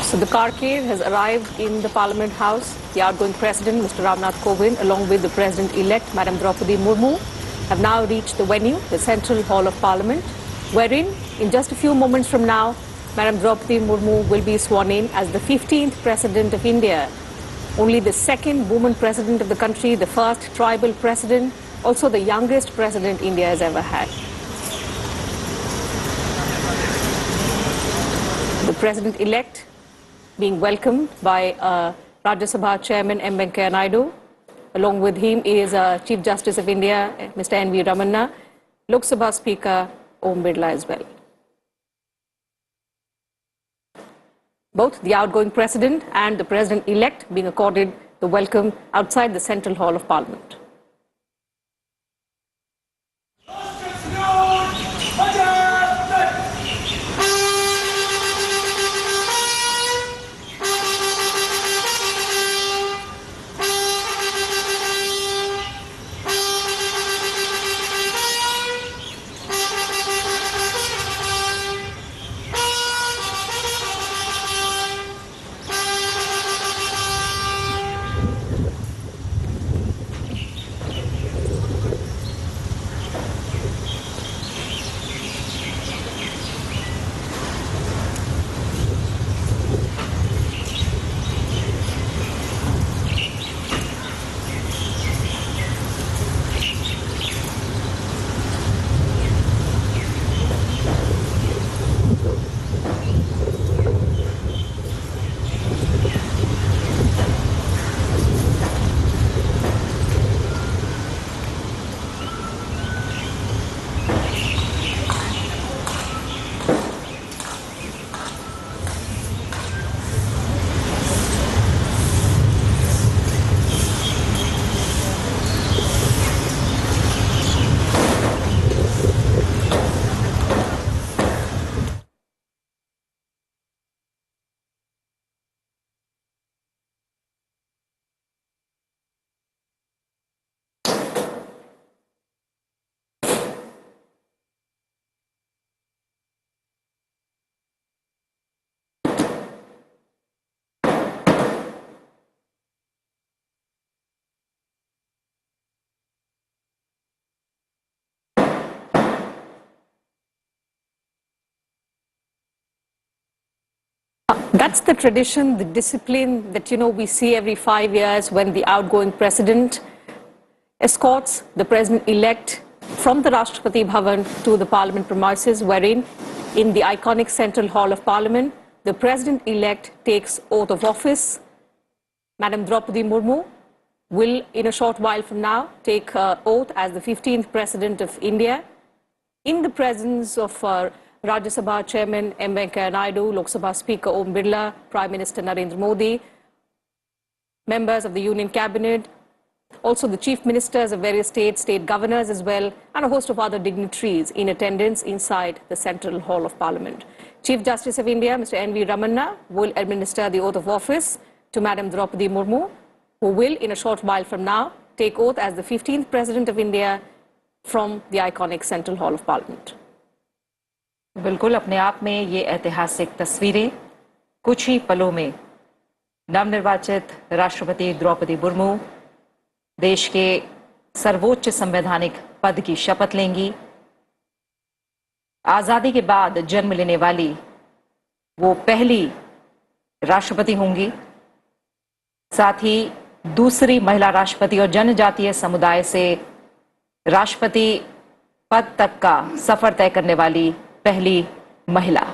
So the carcade has arrived in the Parliament House. The outgoing President, Mr. Ramnath Kovind, along with the President-elect, Madam Draupadi Murmu, have now reached the venue, the Central Hall of Parliament, wherein, in just a few moments from now, Madam Draupadi Murmu will be sworn in as the 15th President of India. Only the second woman President of the country, the first tribal President, also the youngest President India has ever had. The President-elect being welcomed by Rajya Sabha Chairman M. Venkaiah Naidu. Along with him is Chief Justice of India, Mr. N.V. Ramanna, Lok Sabha Speaker Om Birla as well. Both the outgoing President and the President-elect being accorded the welcome outside the Central Hall of Parliament. That's the tradition, the discipline that, we see every 5 years when the outgoing President escorts the President-elect from the Rashtrapati Bhavan to the Parliament premises, wherein in the iconic Central Hall of Parliament, the President-elect takes oath of office. Madam Draupadi Murmu will, in a short while from now, take oath as the 15th President of India in the presence of Rajya Sabha Chairman M. Venkaiah Naidu, Lok Sabha Speaker Om Birla, Prime Minister Narendra Modi, members of the Union Cabinet, also the Chief Ministers of various states, state governors as well, and a host of other dignitaries in attendance inside the Central Hall of Parliament. Chief Justice of India, Mr. N.V. Ramanna, will administer the oath of office to Madam Draupadi Murmu, who will, in a short while from now, take oath as the 15th President of India from the iconic Central Hall of Parliament. बिल्कुल अपने आप में ये ऐतिहासिक तस्वीरें कुछ ही पलों में नवनिर्वाचित राष्ट्रपति द्रौपदी मुर्मू देश के सर्वोच्च संवैधानिक पद की शपथ लेंगी। आजादी के बाद जन्म लेने वाली वो पहली राष्ट्रपति होंगी, साथ ही दूसरी महिला राष्ट्रपति और जनजातीय समुदाय से राष्ट्रपति पद तक का सफर तय करने वाली पहली महिला।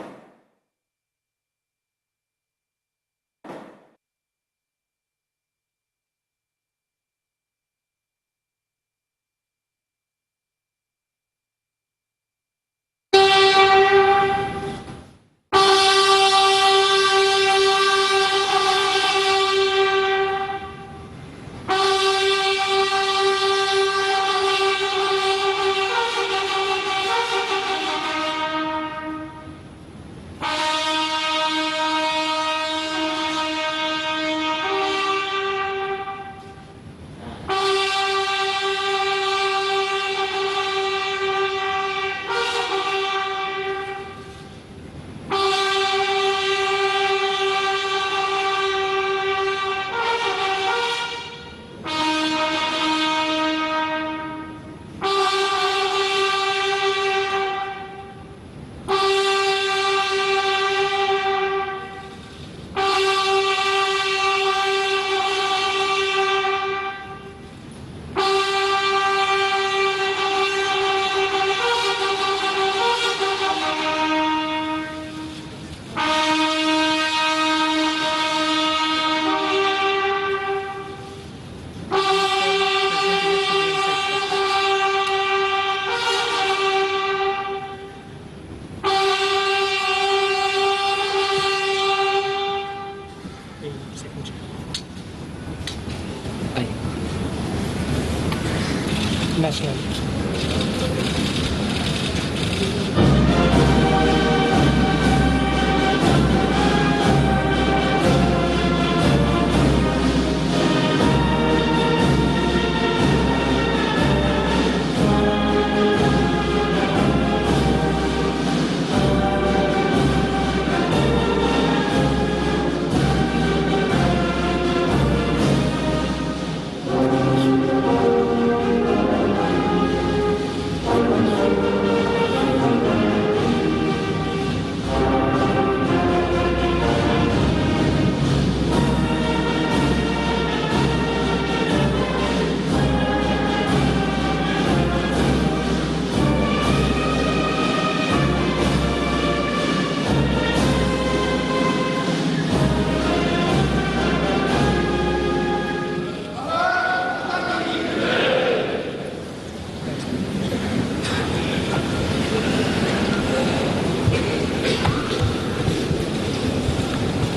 nationality.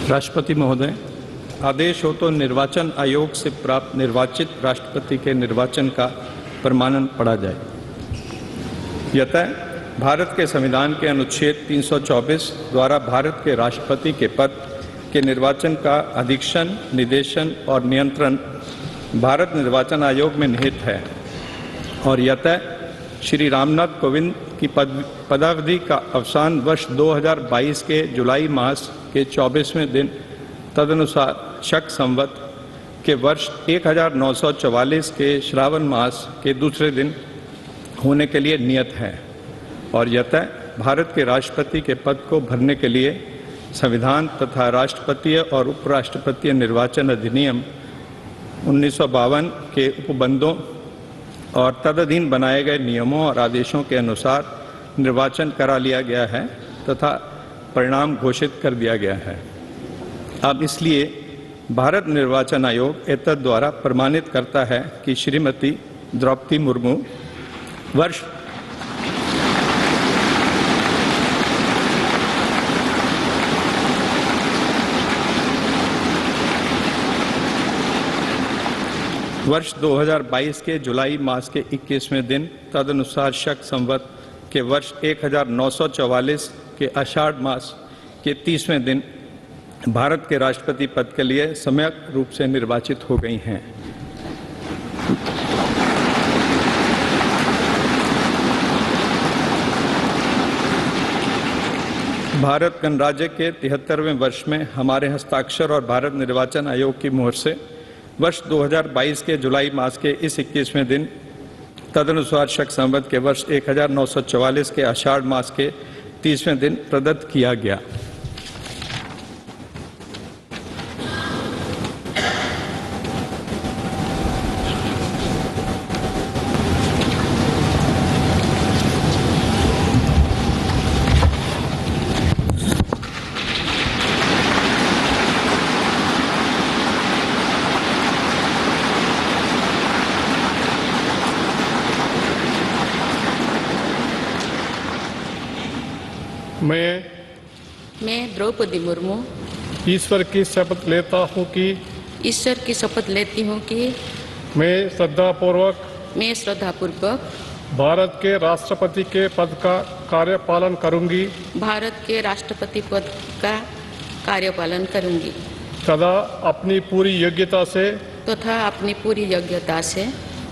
राष्ट्रपति महोदय, आदेश हो तो निर्वाचन आयोग से प्राप्त निर्वाचित राष्ट्रपति के निर्वाचन का प्रमाणन पढ़ा जाए। यतः भारत के संविधान के अनुच्छेद 324 द्वारा भारत के राष्ट्रपति के पद के निर्वाचन का अधीक्षण, निर्देशन और नियंत्रण भारत निर्वाचन आयोग में निहित है और यतः श्री रामनाथ कोविंद की पदावधि का अवसान वर्ष 2022 के जुलाई मास के 24वें दिन तदनुसार शक संवत के वर्ष 1944 के श्रावण मास के दूसरे दिन होने के लिए नियत है और यतः भारत के राष्ट्रपति के पद को भरने के लिए संविधान तथा राष्ट्रपतीय और उपराष्ट्रपतीय निर्वाचन अधिनियम 1952 के उपबंधों और तदधीन बनाए गए नियमों और आदेशों के अनुसार निर्वाचन करा लिया गया है तथा परिणाम घोषित कर दिया गया है। अब इसलिए भारत निर्वाचन आयोग एतद द्वारा प्रमाणित करता है कि श्रीमती द्रौपदी मुर्मू वर्ष वर्ष 2022 के जुलाई मास के 21वें दिन तदनुसार शक संवत के वर्ष 1944 के आषाढ़ मास के 30वें दिन भारत के राष्ट्रपति पद के लिए सम्यक रूप से निर्वाचित हो गई हैं। भारत गणराज्य के 73वें वर्ष में हमारे हस्ताक्षर और भारत निर्वाचन आयोग की मोहर से वर्ष 2022 के जुलाई मास के इस 21वें दिन तदनुसार शक संवत के वर्ष 1944 के आषाढ़ मास के 30वें दिन प्रदत्त किया गया। मैं द्रौपदी मुर्मू ईश्वर की शपथ लेता हूँ कि मैं श्रद्धापूर्वक भारत के राष्ट्रपति के पद का कार्यपालन करूंगी तथा अपनी पूरी योग्यता से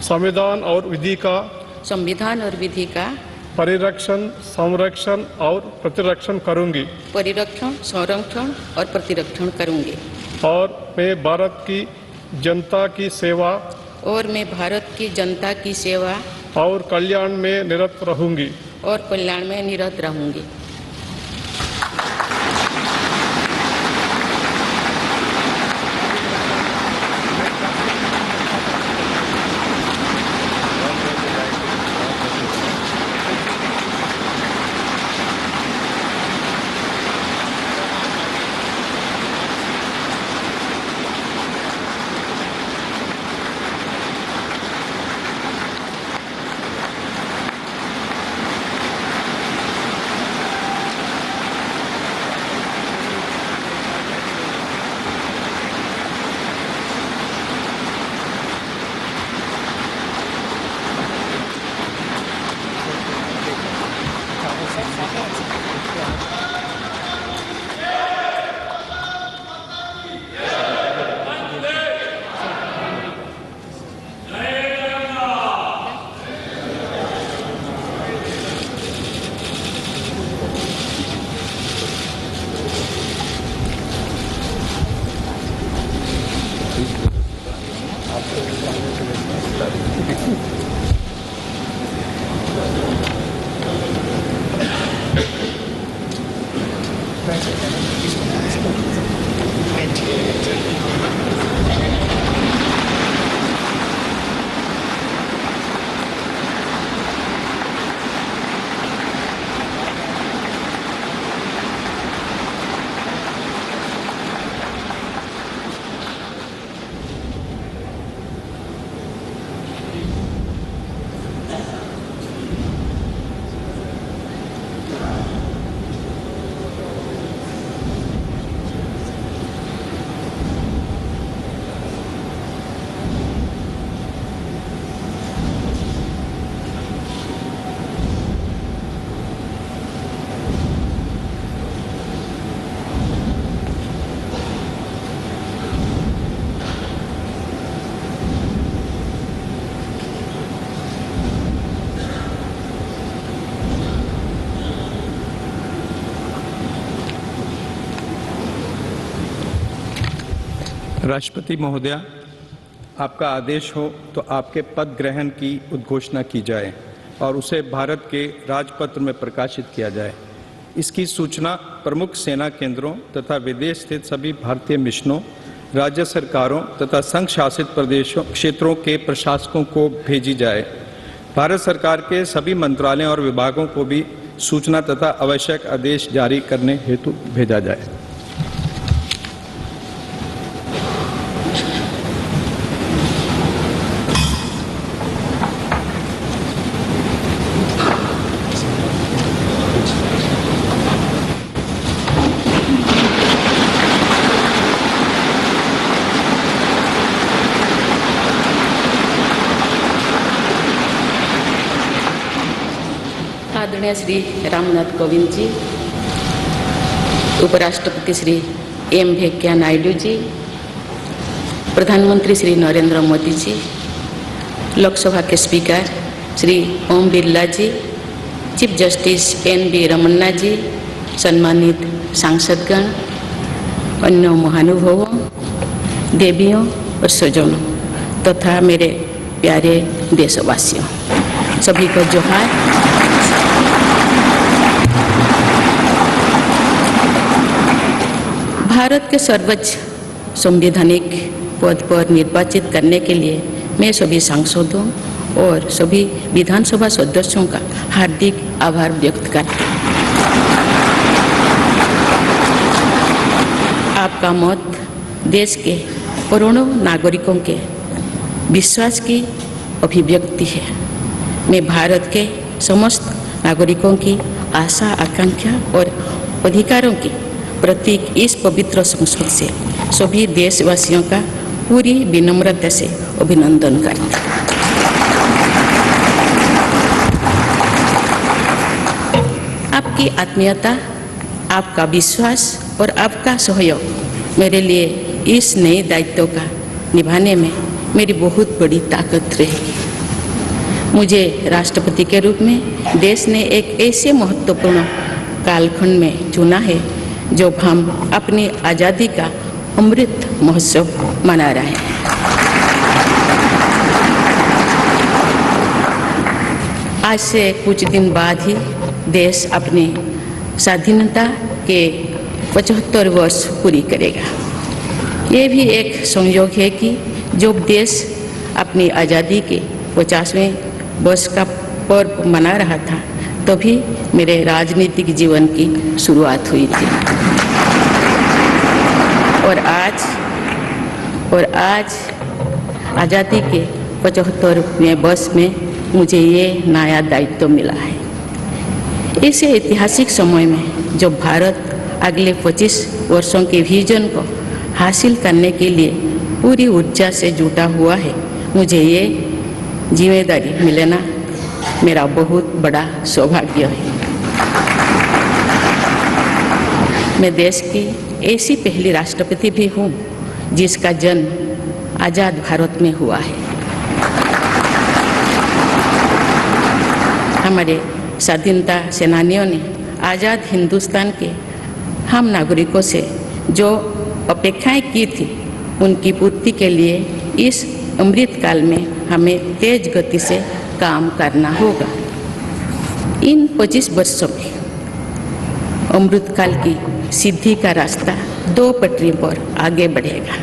संविधान और विधि का परिरक्षण, संरक्षण और प्रतिरक्षण करूंगी और मैं भारत की जनता की सेवा और कल्याण में निरत रहूंगी राष्ट्रपति महोदया, आपका आदेश हो तो आपके पद ग्रहण की उद्घोषणा की जाए और उसे भारत के राजपत्र में प्रकाशित किया जाए। इसकी सूचना प्रमुख सेना केंद्रों तथा विदेश स्थित सभी भारतीय मिशनों, राज्य सरकारों तथा संघ शासित प्रदेशों क्षेत्रों के प्रशासकों को भेजी जाए। भारत सरकार के सभी मंत्रालयों और विभागों को भी सूचना तथा आवश्यक आदेश जारी करने हेतु भेजा जाए। आदरणीय श्री रामनाथ कोविंद जी, उपराष्ट्रपति श्री एम वेंकैया नायडू जी, प्रधानमंत्री श्री नरेंद्र मोदी जी, लोकसभा के स्पीकर श्री ओम बिरला जी, चीफ जस्टिस एन.वी. रमन्ना जी, सम्मानित सांसदगण, अन्य महानुभावों, देवियों और स्वजनों तथा मेरे प्यारे देशवासियों, सभी को जोहार। भारत के सर्वोच्च संवैधानिक पद पर निर्वाचित करने के लिए मैं सभी सांसदों और सभी विधानसभा सदस्यों का हार्दिक आभार व्यक्त करती हूँ। आपका मत देश के करोड़ों नागरिकों के विश्वास की अभिव्यक्ति है। मैं भारत के समस्त नागरिकों की आशा, आकांक्षा और अधिकारों की प्रतीक इस पवित्र संसद से सभी देशवासियों का पूरी विनम्रता से अभिनंदन करती हूँ। आपकी आत्मीयता, आपका विश्वास और आपका सहयोग मेरे लिए इस नए दायित्व का निभाने में मेरी बहुत बड़ी ताकत रहेगी। मुझे राष्ट्रपति के रूप में देश ने एक ऐसे महत्वपूर्ण कालखंड में चुना है जब हम अपनी आज़ादी का अमृत महोत्सव मना रहे हैं। आज से कुछ दिन बाद ही देश अपनी स्वाधीनता के 75 वर्ष पूरी करेगा। ये भी एक संयोग है कि जब देश अपनी आज़ादी के 50वें वर्ष का पर्व मना रहा था, तभी मेरे राजनीतिक जीवन की शुरुआत हुई थी। और आज आज़ादी के 75वें वर्ष में मुझे ये नया दायित्व मिला है। ऐसे ऐतिहासिक समय में जब भारत अगले 25 वर्षों के विजन को हासिल करने के लिए पूरी ऊर्जा से जुटा हुआ है, मुझे ये जिम्मेदारी मिलना मेरा बहुत बड़ा सौभाग्य है। मैं देश की ऐसी पहली राष्ट्रपति भी हूँ जिसका जन्म आज़ाद भारत में हुआ है। हमारे स्वाधीनता सेनानियों ने आज़ाद हिंदुस्तान के हम नागरिकों से जो अपेक्षाएं की थी, उनकी पूर्ति के लिए इस अमृत काल में हमें तेज गति से काम करना होगा। इन 25 वर्षों में अमृतकाल की सिद्धि का रास्ता 2 पटरियों पर आगे बढ़ेगा,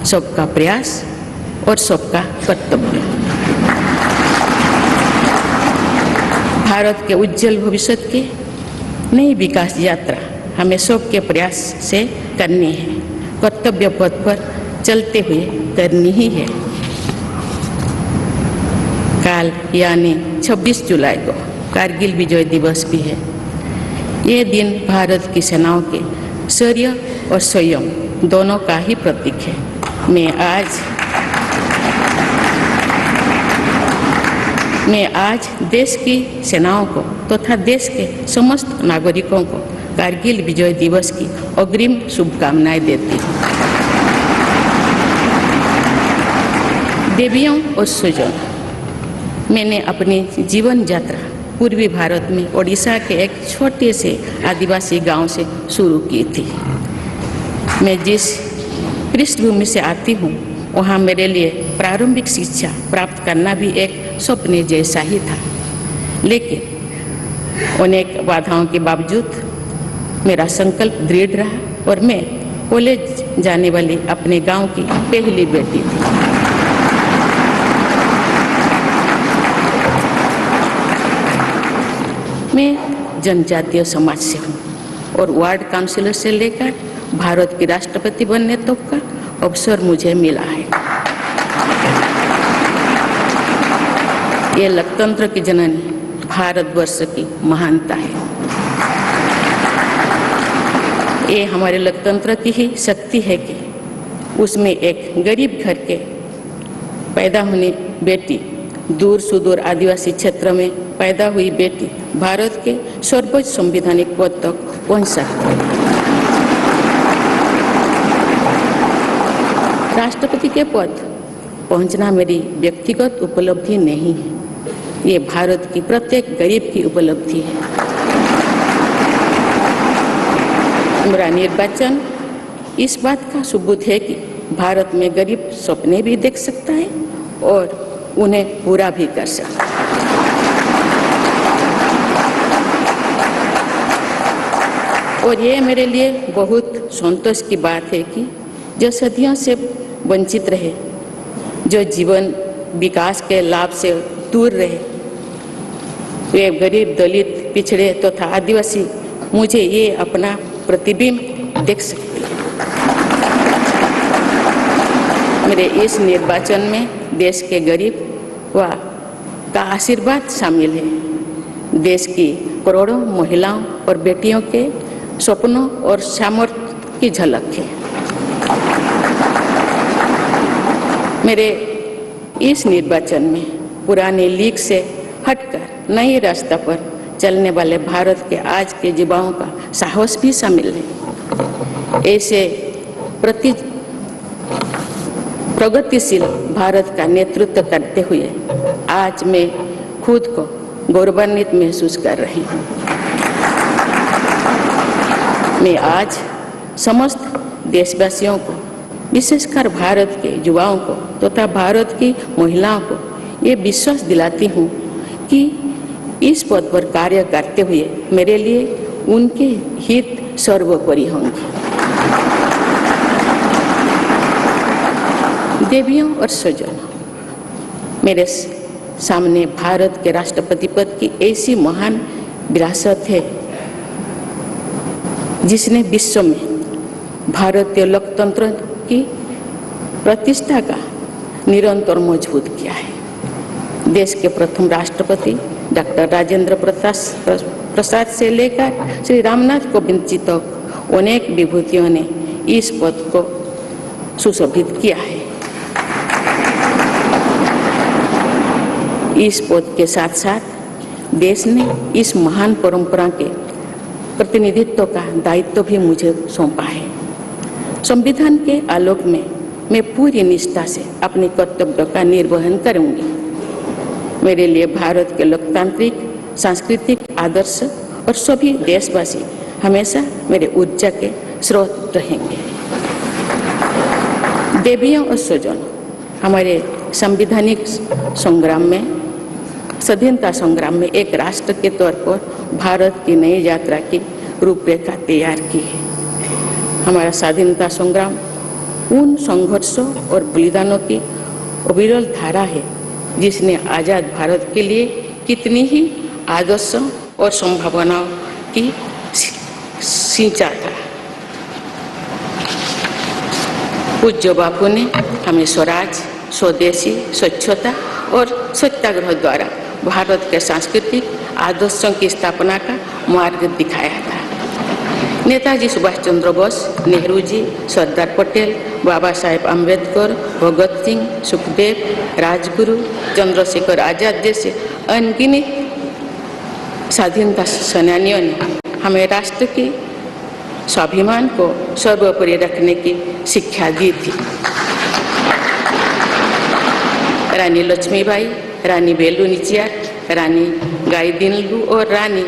सबका प्रयास और सबका कर्तव्य। भारत के उज्जवल भविष्य की नई विकास यात्रा हमें सबके प्रयास से करनी है, कर्तव्य पथ पर चलते हुए करनी ही है। काल यानी 26 जुलाई को कारगिल विजय दिवस भी है। ये दिन भारत की सेनाओं के शौर्य और संयम दोनों का ही प्रतीक है। मैं आज देश की सेनाओं को तथा देश के समस्त नागरिकों को कारगिल विजय दिवस की अग्रिम शुभकामनाएं देती हूँ। देवियों और स्वजनों, मैंने अपनी जीवन यात्रा पूर्वी भारत में ओडिशा के एक छोटे से आदिवासी गांव से शुरू की थी। मैं जिस पृष्ठभूमि से आती हूँ, वहाँ मेरे लिए प्रारंभिक शिक्षा प्राप्त करना भी एक सपने जैसा ही था। लेकिन अनेक बाधाओं के बावजूद मेरा संकल्प दृढ़ रहा और मैं कॉलेज जाने वाली अपने गांव की पहली बेटी थी। मैं जनजातीय समाज से हूँ और वार्ड काउंसिलर से लेकर भारत की राष्ट्रपति बनने तक का अवसर मुझे मिला है। ये लोकतंत्र की जननी भारतवर्ष की महानता है। ये हमारे लोकतंत्र की ही शक्ति है कि उसमें एक गरीब घर के पैदा होने बेटी, दूर सुदूर आदिवासी क्षेत्र में पैदा हुई बेटी भारत के सर्वोच्च संवैधानिक पद तक पहुंच सकती है। राष्ट्रपति के पद पहुंचना मेरी व्यक्तिगत उपलब्धि नहीं है, ये भारत की प्रत्येक गरीब की उपलब्धि है। मेरा निर्वाचन इस बात का सबूत है कि भारत में गरीब सपने भी देख सकता है और उन्हें पूरा भी कर सकता है। और ये मेरे लिए बहुत संतोष की बात है कि जो सदियों से वंचित रहे, जो जीवन विकास के लाभ से दूर रहे, वे गरीब, दलित, पिछड़े तथा आदिवासी मुझे ये अपना प्रतिबिंब देख सकते हैं। मेरे इस निर्वाचन में देश के गरीब व का आशीर्वाद शामिल है। देश की करोड़ों महिलाओं और बेटियों के सपनों और सामर्थ्य की झलक है। मेरे इस निर्वाचन में पुराने लीग से हटकर नए रास्ते पर चलने वाले भारत के आज के युवाओं का साहस भी शामिल है। ऐसे प्रगतिशील भारत का नेतृत्व करते हुए आज मैं खुद को गौरवान्वित महसूस कर रही हूँ। मैं आज समस्त देशवासियों को, विशेषकर भारत के युवाओं को तथा भारत की महिलाओं को ये विश्वास दिलाती हूँ कि इस पद पर कार्य करते हुए मेरे लिए उनके हित सर्वोपरि होंगे। देवियों और स्वजनों, मेरे सामने भारत के राष्ट्रपति पद की ऐसी महान विरासत है जिसने विश्व में भारतीय लोकतंत्र की प्रतिष्ठा का निरंतर मजबूत किया है। देश के प्रथम राष्ट्रपति डॉक्टर राजेंद्र प्रसाद से लेकर श्री रामनाथ कोविंद जी तक अनेक विभूतियों ने इस पद को सुशोभित किया है। इस पद के साथ साथ देश ने इस महान परंपरा के प्रतिनिधित्व का दायित्व भी मुझे सौंपा है। संविधान के आलोक में मैं पूरी निष्ठा से अपने कर्तव्य का निर्वहन करूंगी। मेरे लिए भारत के लोकतांत्रिक सांस्कृतिक आदर्श और सभी देशवासी हमेशा मेरे ऊर्जा के स्रोत रहेंगे। देवियों और स्वजनों, हमारे संवैधानिक संग्राम में, स्वाधीनता संग्राम में एक राष्ट्र के तौर पर भारत की नई यात्रा की रूपरेखा तैयार की है। हमारा स्वाधीनता संग्राम उन संघर्षों और बलिदानों की अविरल धारा है जिसने आजाद भारत के लिए कितनी ही आदर्शों और संभावनाओं की सिंचा था। पूज्य बापू ने हमें स्वराज, स्वदेशी, स्वच्छता और सत्याग्रह द्वारा भारत के सांस्कृतिक आदर्शों की स्थापना का मार्ग दिखाया था। नेताजी सुभाष चंद्र बोस, नेहरू जी, सरदार पटेल, बाबा साहेब अम्बेडकर, भगत सिंह, सुखदेव, राजगुरु, चंद्रशेखर आजाद जैसे अनगिनत स्वाधीनता सेनानियों ने हमें राष्ट्र के स्वाभिमान को सर्वोपरि रखने की शिक्षा दी थी। रानी लक्ष्मीबाई, रानी वेलु नाचियार, रानी गाईदिन्लु और रानी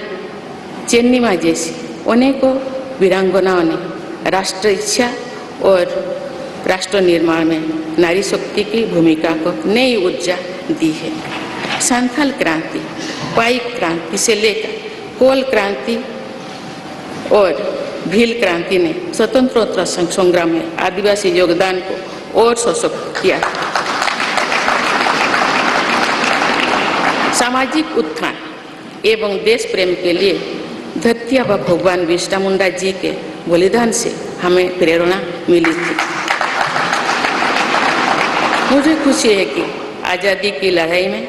चेन्निमा जैसी अनेकों वीरांगनाओं ने राष्ट्र इच्छा और राष्ट्र निर्माण में नारी शक्ति की भूमिका को नई ऊर्जा दी है। संथाल क्रांति, पाइक क्रांति से लेकर कोल क्रांति और भील क्रांति ने स्वतंत्रता संग्राम में आदिवासी योगदान को और सशक्त किया। सामाजिक उत्थान एवं देश प्रेम के लिए धरती आबा भगवान बिरसा मुंडा जी के बलिदान से हमें प्रेरणा मिली थी। मुझे खुशी है कि आज़ादी की लड़ाई में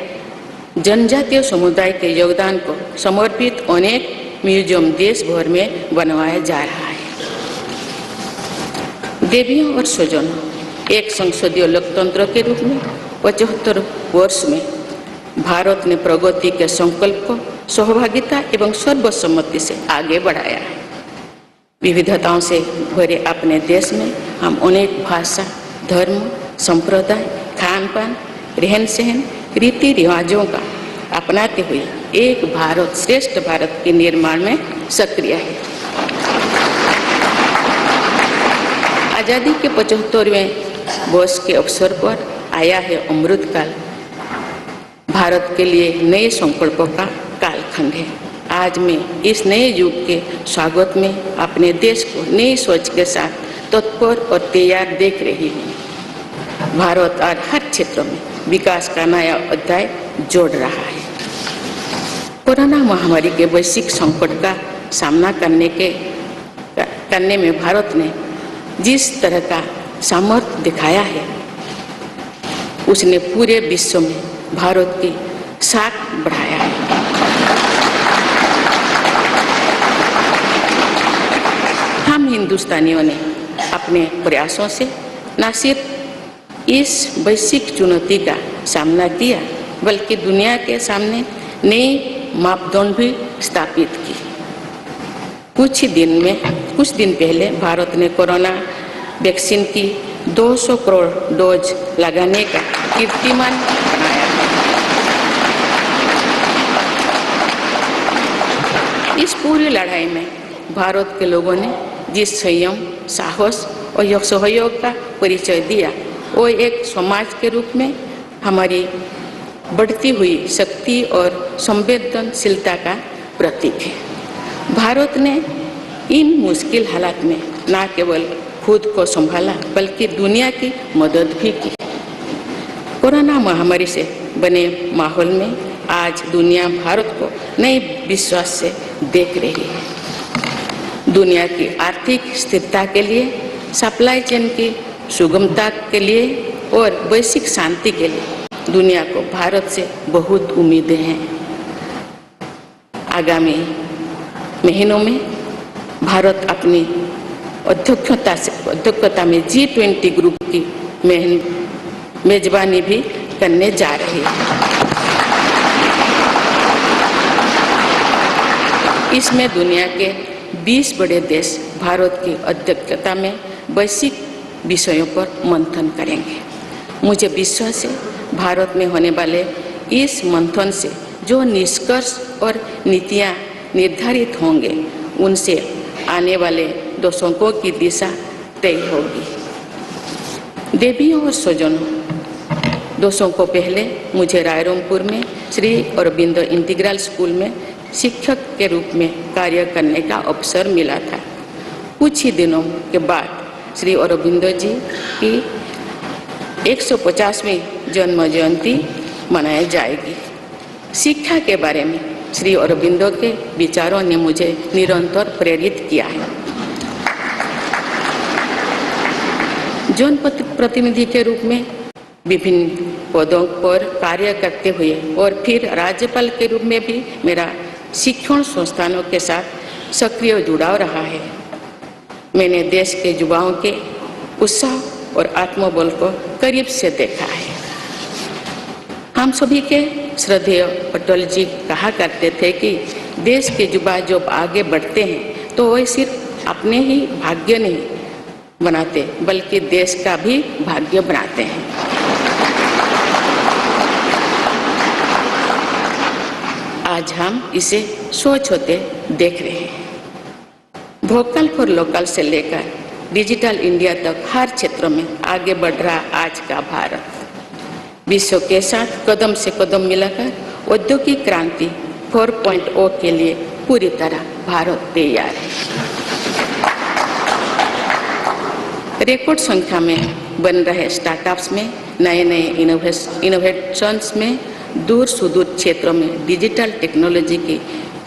जनजातीय समुदाय के योगदान को समर्पित अनेक म्यूजियम देश भर में बनवाया जा रहा है। देवियों और स्वजनों, एक संसदीय लोकतंत्र के रूप में 75 वर्ष में भारत ने प्रगति के संकल्प को सहभागिता एवं सर्वसम्मति से आगे बढ़ाया है। विविधताओं से भरे अपने देश में हम अनेक भाषा, धर्म, संप्रदाय, खान पान, रहन सहन, रीति रिवाजों का अपनाते हुए एक भारत श्रेष्ठ भारत के निर्माण में सक्रिय है। आज़ादी के 75वें वर्ष के अवसर पर आया है अमृतकाल। भारत के लिए नए संकल्पों का कालखंड है। आज मैं इस नए युग के स्वागत में अपने देश को नई सोच के साथ तत्पर और तैयार देख रही हूँ। भारत आज हर क्षेत्र में विकास का नया अध्याय जोड़ रहा है। कोरोना महामारी के वैश्विक संकट का सामना करने में भारत ने जिस तरह का सामर्थ्य दिखाया है, उसने पूरे विश्व में भारत की साख बढ़ाया है। हम हिंदुस्तानियों ने अपने प्रयासों से न सिर्फ इस वैश्विक चुनौती का सामना किया, बल्कि दुनिया के सामने नए मापदंड भी स्थापित की। कुछ दिन पहले भारत ने कोरोना वैक्सीन की 200 करोड़ डोज लगाने का कीर्तिमान बनाया। इस पूरी लड़ाई में भारत के लोगों ने जिस संयम, साहस और सहयोग का परिचय दिया, वो एक समाज के रूप में हमारी बढ़ती हुई शक्ति और संवेदनशीलता का प्रतीक है। भारत ने इन मुश्किल हालात में न केवल खुद को संभाला, बल्कि दुनिया की मदद भी की। कोरोना महामारी से बने माहौल में आज दुनिया भारत को नए विश्वास से देख रही है। दुनिया की आर्थिक स्थिरता के लिए, सप्लाई चेन की सुगमता के लिए और वैश्विक शांति के लिए दुनिया को भारत से बहुत उम्मीदें हैं। आगामी महीनों में भारत अपनी अध्यक्षता में G20 ग्रुप की मेजबानी भी करने जा रही है। इसमें दुनिया के 20 बड़े देश भारत की अध्यक्षता में वैश्विक विषयों पर मंथन करेंगे। मुझे विश्वास है भारत में होने वाले इस मंथन से जो निष्कर्ष और नीतियां निर्धारित होंगे, उनसे आने वाले दशकों की दिशा तय होगी। देवियों और स्वजनों, दशकों पहले मुझे रायरंगपुर में श्री अरबिंदो इंटीग्रल स्कूल में शिक्षक के रूप में कार्य करने का अवसर मिला था। कुछ ही दिनों के बाद श्री अरबिंदो जी की 150वीं जन्म जयंती मनाई जाएगी। शिक्षा के बारे में श्री अरबिंदो के विचारों ने मुझे निरंतर प्रेरित किया है। जनप्रतिनिधि के रूप में विभिन्न पदों पर कार्य करते हुए और फिर राज्यपाल के रूप में भी मेरा शिक्षण संस्थानों के साथ सक्रिय जुड़ाव रहा है। मैंने देश के युवाओं के उत्साह और आत्मबल को करीब से देखा है। हम सभी के श्रद्धेय अटल जी कहा करते थे कि देश के युवा जब आगे बढ़ते हैं तो वे सिर्फ अपने ही भाग्य नहीं बनाते, बल्कि देश का भी भाग्य बनाते हैं। आज हम इसे सोच होते देख रहे हैं। वोकल फॉर लोकल से लेकर डिजिटल इंडिया तक हर क्षेत्र में आगे बढ़ रहा आज का भारत विश्व के साथ कदम से कदम मिलाकर औद्योगिक क्रांति 4.0 के लिए पूरी तरह भारत तैयार है। रिकॉर्ड संख्या में बन रहे स्टार्टअप्स में नए नए इनोवेशंस में दूर सुदूर क्षेत्रों में डिजिटल टेक्नोलॉजी की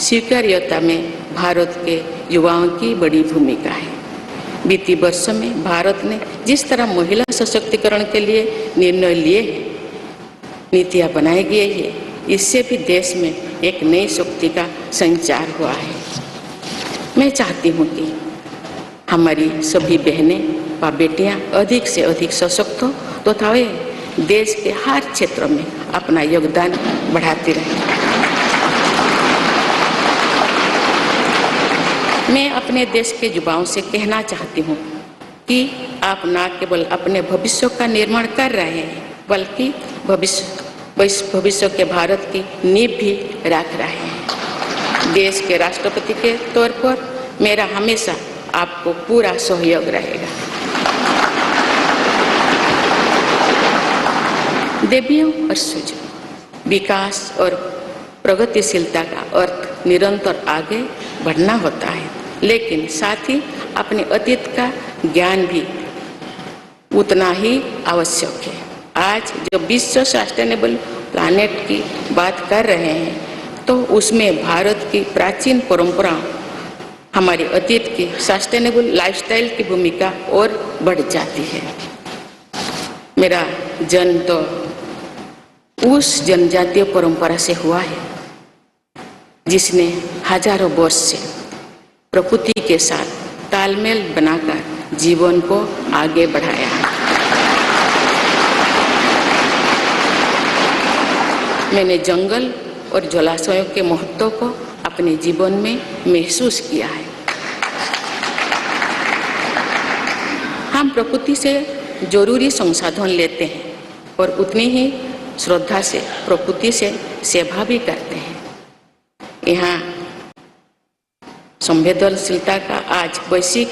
स्वीकार्यता में भारत के युवाओं की बड़ी भूमिका है। बीती वर्षों में भारत ने जिस तरह महिला सशक्तिकरण के लिए निर्णय लिए हैं, नीतियां बनाई गई है, इससे भी देश में एक नई शक्ति का संचार हुआ है। मैं चाहती हूँ कि हमारी सभी बहनें व बेटियां अधिक से अधिक सशक्त हो तथा वे देश के हर क्षेत्र में अपना योगदान बढ़ाती रहें। मैं अपने देश के युवाओं से कहना चाहती हूँ कि आप न केवल अपने भविष्य का निर्माण कर रहे हैं बल्कि भविष्य के भारत की नींव भी रख रहे हैं। देश के राष्ट्रपति के तौर पर मेरा हमेशा आपको पूरा सहयोग रहेगा। देवियों और सूझो, विकास और प्रगतिशीलता का अर्थ निरंतर आगे बढ़ना होता है, लेकिन साथ ही अपने अतीत का ज्ञान भी उतना ही आवश्यक है। आज जो विश्व सस्टेनेबल प्लैनेट की बात कर रहे हैं तो उसमें भारत की प्राचीन परंपराओं, हमारे अतीत की सस्टेनेबल लाइफस्टाइल की भूमिका और बढ़ जाती है। मेरा जन्म तो उस जनजातीय परंपरा से हुआ है जिसने हजारों वर्ष से प्रकृति के साथ तालमेल बनाकर जीवन को आगे बढ़ाया है। मैंने जंगल और जलाशयों के महत्व को अपने जीवन में महसूस किया है। हम प्रकृति से जरूरी संसाधन लेते हैं और उतनी ही श्रद्धा से प्रकृति से सेवा भी करते हैं। यहाँ संवेदनशीलता का आज वैश्विक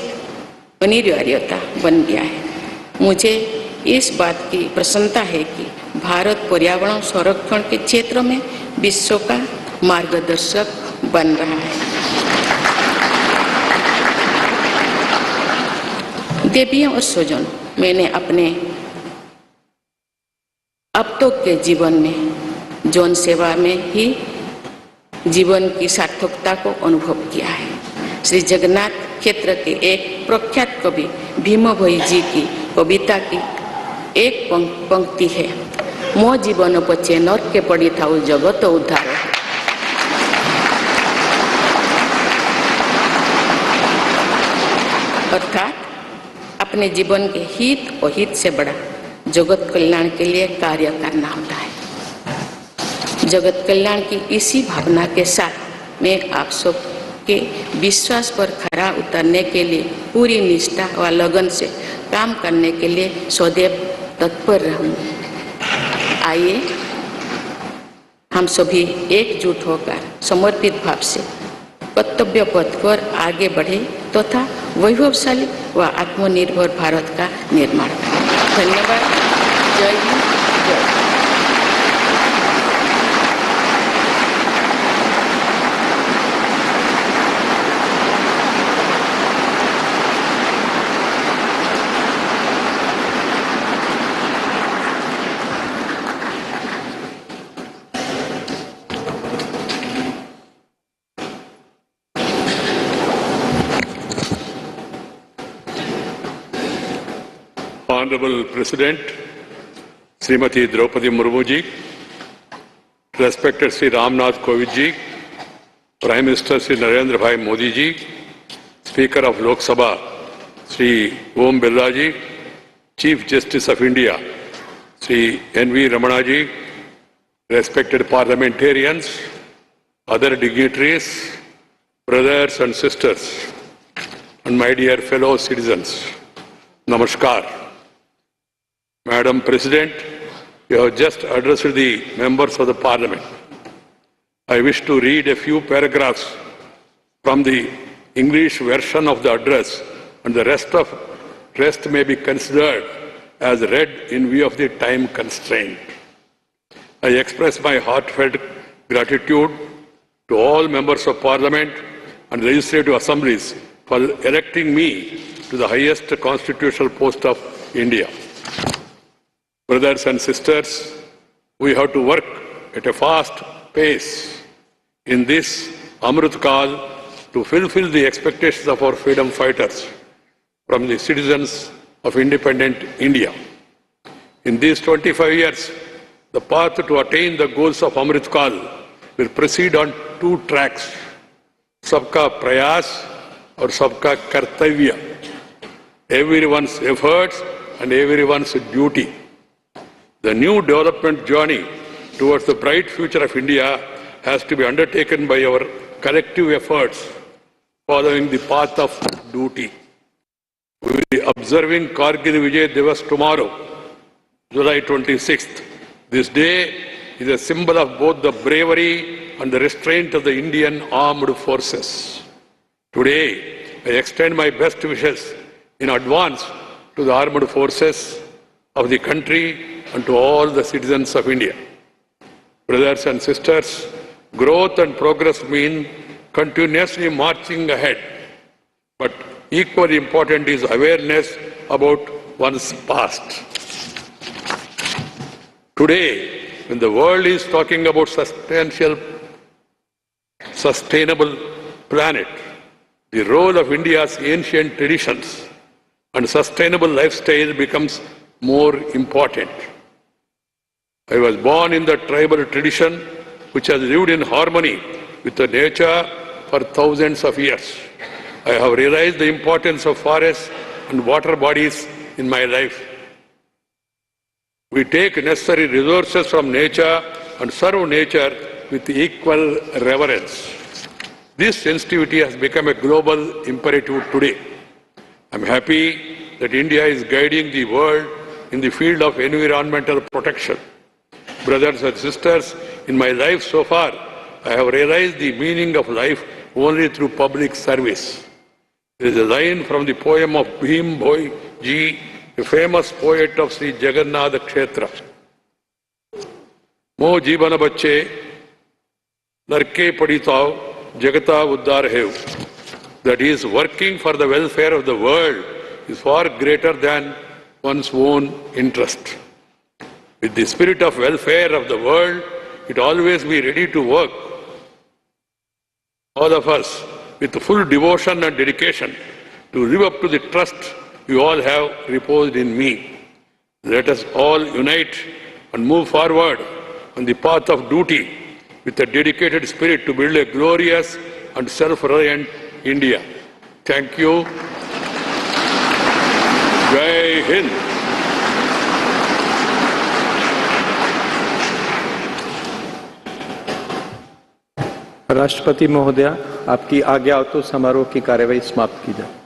अनिवार्यता बन गया है। मुझे इस बात की प्रसन्नता है कि भारत पर्यावरण संरक्षण के क्षेत्र में विश्व का मार्गदर्शक बन रहा है। देवियों और स्वजन, मैंने अपने अब तक के जीवन में जौन सेवा में ही जीवन की सार्थकता को अनुभव किया है। श्री जगन्नाथ क्षेत्र के एक प्रख्यात कवि भीम भोई जी की कविता की एक पंक्ति है, मो जीवन पचे नर्क के पड़ी था जगत उद्धार। अर्थात अपने जीवन के हित और हित से बड़ा जगत कल्याण के लिए कार्य करना होता है। जगत कल्याण की इसी भावना के साथ मैं आप सब के विश्वास पर खरा उतरने के लिए पूरी निष्ठा व लगन से काम करने के लिए सदैव तत्पर रहूंगी। आइए हम सभी एकजुट होकर समर्पित भाव से कर्तव्य पथ पर आगे बढ़े तथा वैभवशाली व आत्मनिर्भर भारत का निर्माण करें। धन्यवाद। जय हिंद, जय Bharat. Hon'ble President, Srimati Draupadi Murmu ji, respected Sri Ramnath Kovind ji, Prime Minister Sri Narendra Bhai Modi ji, Speaker of Lok Sabha Sri Om Birla ji, Chief Justice of India Sri N.V. Ramana ji, respected parliamentarians, other dignitaries, brothers and sisters, and my dear fellow citizens, Namaskar. Madam President, you have just addressed the members of the Parliament. I wish to read a few paragraphs from the English version of the address, and the rest of Rest may be considered as read in view of the time constraint. I express my heartfelt gratitude to all members of Parliament and legislative assemblies for electing me to the highest constitutional post of India. Brothers and sisters, we have to work at a fast pace in this Amrit Kal to fulfill the expectations of our freedom fighters from the citizens of independent India. In these 25 years, the path to attain the goals of Amrit Kal will proceed on two tracks, Sabka Prayas or Sabka Kartavya, everyone's efforts and everyone's duty. The new development journey towards the bright future of India has to be undertaken by our collective efforts following the path of duty. We will be observing Kargil Vijay Divas tomorrow, July 26th. This day is a symbol of both the bravery and the restraint of the Indian armed forces. Today, I extend my best wishes in advance to the armed forces of the country and to all the citizens of India. Brothers and sisters, growth and progress mean continuously marching ahead, but equally important is awareness about one's past. Today, when the world is talking about sustainable planet, the role of India's ancient traditions and sustainable lifestyle becomes more important. I was born in the tribal tradition which has lived in harmony with the nature for thousands of years. I have realized the importance of forests and water bodies in my life. We take necessary resources from nature and serve nature with equal reverence. This sensitivity has become a global imperative today. I am happy that India is guiding the world in the field of environmental protection. Brothers and sisters, in my life so far, I have realized the meaning of life only through public service. There is a line from the poem of Bhim Bhoi Ji, a famous poet of Sri Jagannath Kshetra. Mo jibana bacche, larke paditao, jagata uddar hev. That is, working for the welfare of the world is far greater than one's own interest. With the spirit of welfare of the world, it always be ready to work. All of us, with full devotion and dedication, to live up to the trust you all have reposed in me. Let us all unite and move forward on the path of duty with a dedicated spirit to build a glorious and self-reliant India. Thank you. Jai Hind. राष्ट्रपति महोदय, आपकी आज्ञा हो तो समारोह की कार्यवाही समाप्त की जाए।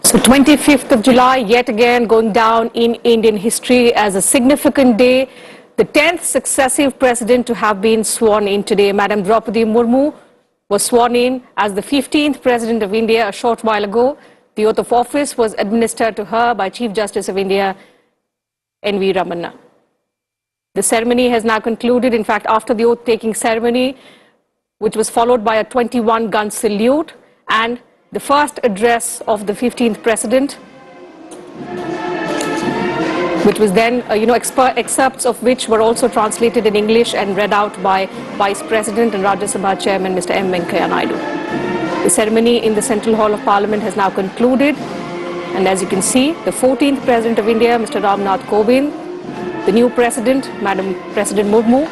So 25th of July, yet again going down in Indian history as a significant day. The 10th successive president to have been sworn in today. Madam Draupadi Murmu was sworn in as the 15th president of India a short while ago. The oath of office was administered to her by Chief Justice of India, N.V. Ramana. The ceremony has now concluded. In fact, after the oath-taking ceremony, which was followed by a 21-gun salute and the first address of the 15th president, which was then, excerpts of which were also translated in English and read out by Vice President and Rajya Sabha Chairman Mr. M. Venkaiah Naidu. The ceremony in the Central Hall of Parliament has now concluded, and as you can see, the 14th President of India, Mr. Ramnath Kovind, the new President, Madam President Murmu,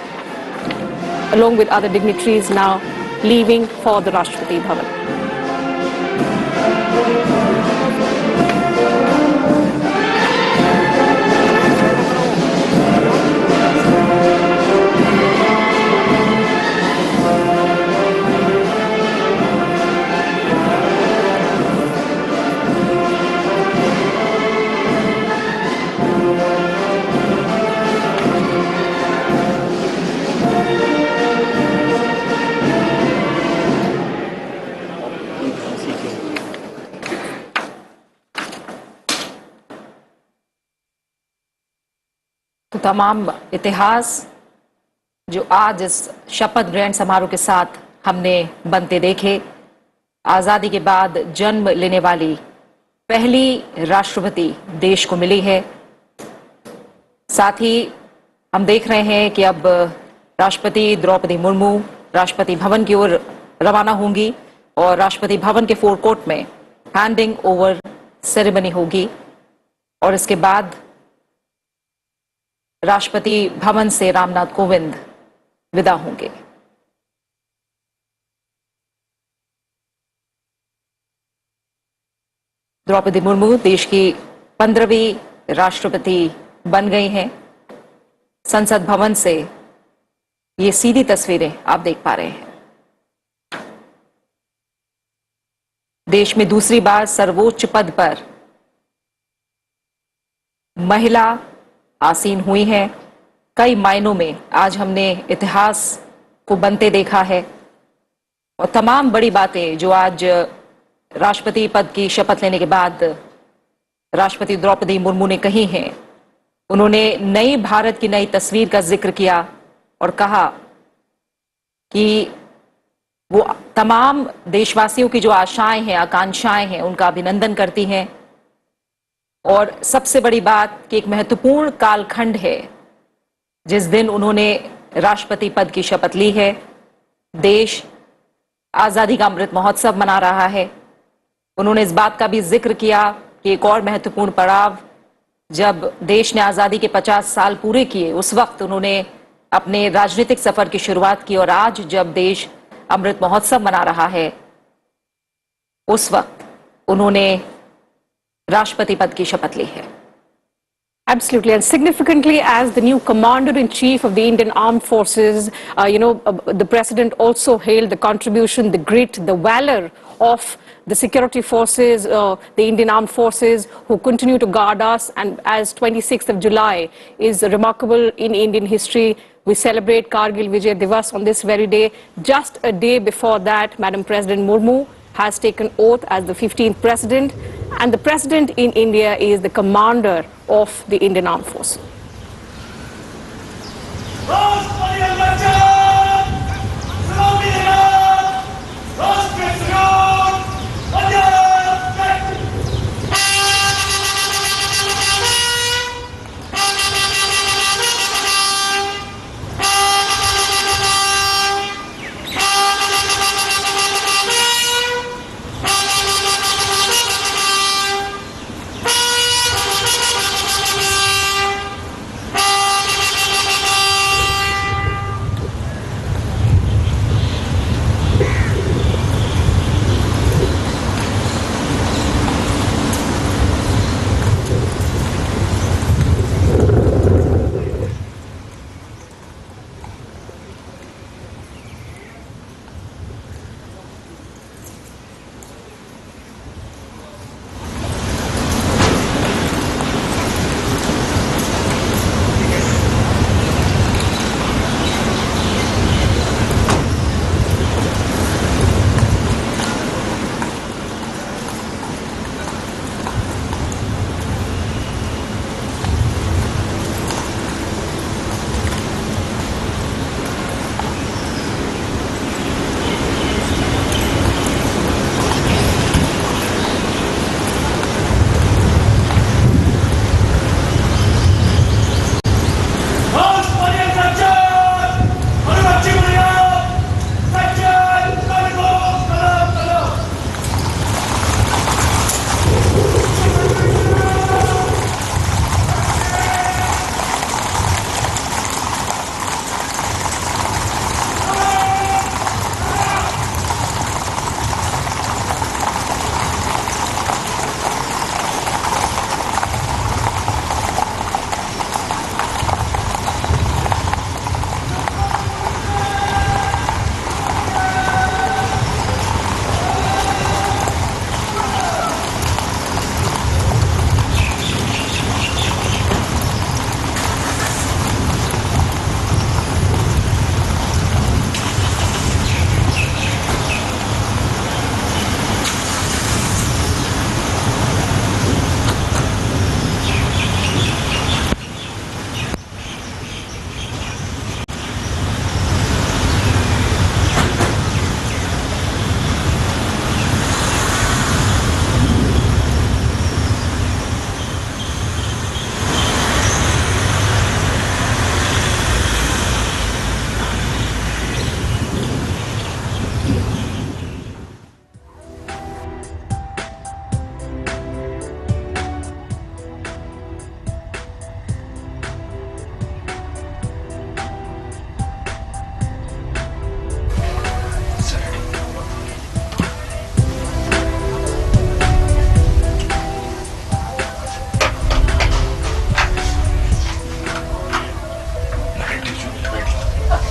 along with other dignitaries now leaving for the Rashtrapati Bhavan. तो तमाम इतिहास जो आज इस शपथ ग्रहण समारोह के साथ हमने बनते देखे, आज़ादी के बाद जन्म लेने वाली पहली राष्ट्रपति देश को मिली है। साथ ही हम देख रहे हैं कि अब राष्ट्रपति द्रौपदी मुर्मू राष्ट्रपति भवन की ओर रवाना होंगी और राष्ट्रपति भवन के फोरकोर्ट में हैंडिंग ओवर सेरेमनी होगी और इसके बाद राष्ट्रपति भवन से रामनाथ कोविंद विदा होंगे। द्रौपदी मुर्मू देश की 15वीं राष्ट्रपति बन गई हैं। संसद भवन से ये सीधी तस्वीरें आप देख पा रहे हैं। देश में दूसरी बार सर्वोच्च पद पर महिला आसीन हुई हैं। कई मायनों में आज हमने इतिहास को बनते देखा है और तमाम बड़ी बातें जो आज राष्ट्रपति पद की शपथ लेने के बाद राष्ट्रपति द्रौपदी मुर्मू ने कही हैं। उन्होंने नई भारत की नई तस्वीर का जिक्र किया और कहा कि वो तमाम देशवासियों की जो आशाएं हैं, आकांक्षाएं हैं, उनका अभिनंदन करती हैं और सबसे बड़ी बात कि एक महत्वपूर्ण कालखंड है जिस दिन उन्होंने राष्ट्रपति पद की शपथ ली है। देश आजादी का अमृत महोत्सव मना रहा है। उन्होंने इस बात का भी जिक्र किया कि एक और महत्वपूर्ण पड़ाव जब देश ने आजादी के 50 साल पूरे किए, उस वक्त उन्होंने अपने राजनीतिक सफर की शुरुआत की और आज जब देश अमृत महोत्सव मना रहा है, उस वक्त उन्होंने राष्ट्रपति पद की शपथ ली है। Absolutely, and significantly, as the new Commander-in-Chief of the Indian Armed Forces, the President also hailed the contribution, the grit, the valor of the security forces, the Indian Armed Forces, who continue to guard us. And as 26th of July is remarkable in Indian history, we celebrate Kargil Vijay Divas on this very day. Just a day before that, Madam President Murmu has taken oath as the 15th President. And the President in India is the Commander of the Indian Armed Forces.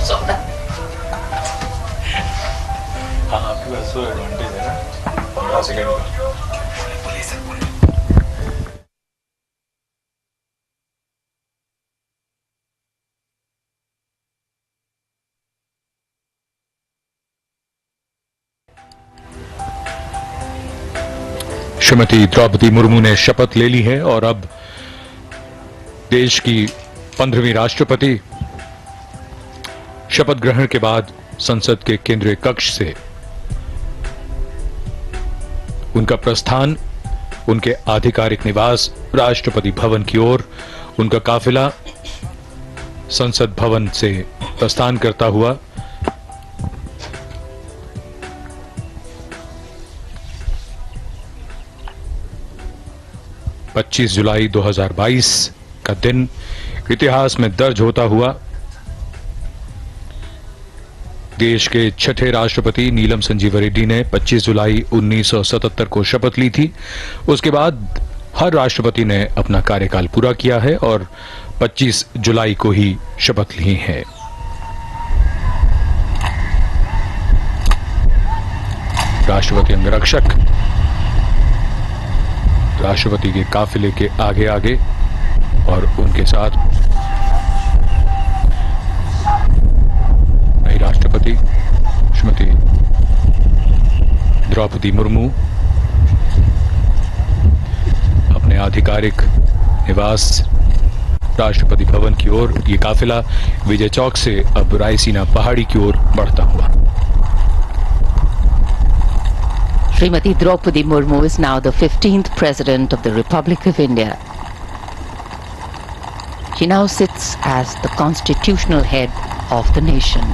हाँ, आपके पास तो advantage है ना, 15 second का। श्रीमती द्रौपदी मुर्मू ने शपथ ले ली है और अब देश की 15वीं राष्ट्रपति शपथ ग्रहण के बाद संसद के केंद्रीय कक्ष से उनका प्रस्थान उनके आधिकारिक निवास राष्ट्रपति भवन की ओर, उनका काफिला संसद भवन से प्रस्थान करता हुआ 25 जुलाई 2022 का दिन इतिहास में दर्ज होता हुआ देश के छठे राष्ट्रपति नीलम संजीव रेड्डी ने 25 जुलाई 1977 को शपथ ली थी। उसके बाद हर राष्ट्रपति ने अपना कार्यकाल पूरा किया है और 25 जुलाई को ही शपथ ली है। राष्ट्रपति अंगरक्षक राष्ट्रपति के काफिले के आगे आगे और उनके साथ नई राष्ट्रपति श्रीमती द्रौपदी मुर्मू अपने आधिकारिक निवास राष्ट्रपति भवन की ओर, ये काफिला विजय चौक से अब रायसीना पहाड़ी की ओर बढ़ता हुआ। Srimati Draupadi Murmu is now the 15th President of the Republic of India. She now sits as the constitutional head of the nation.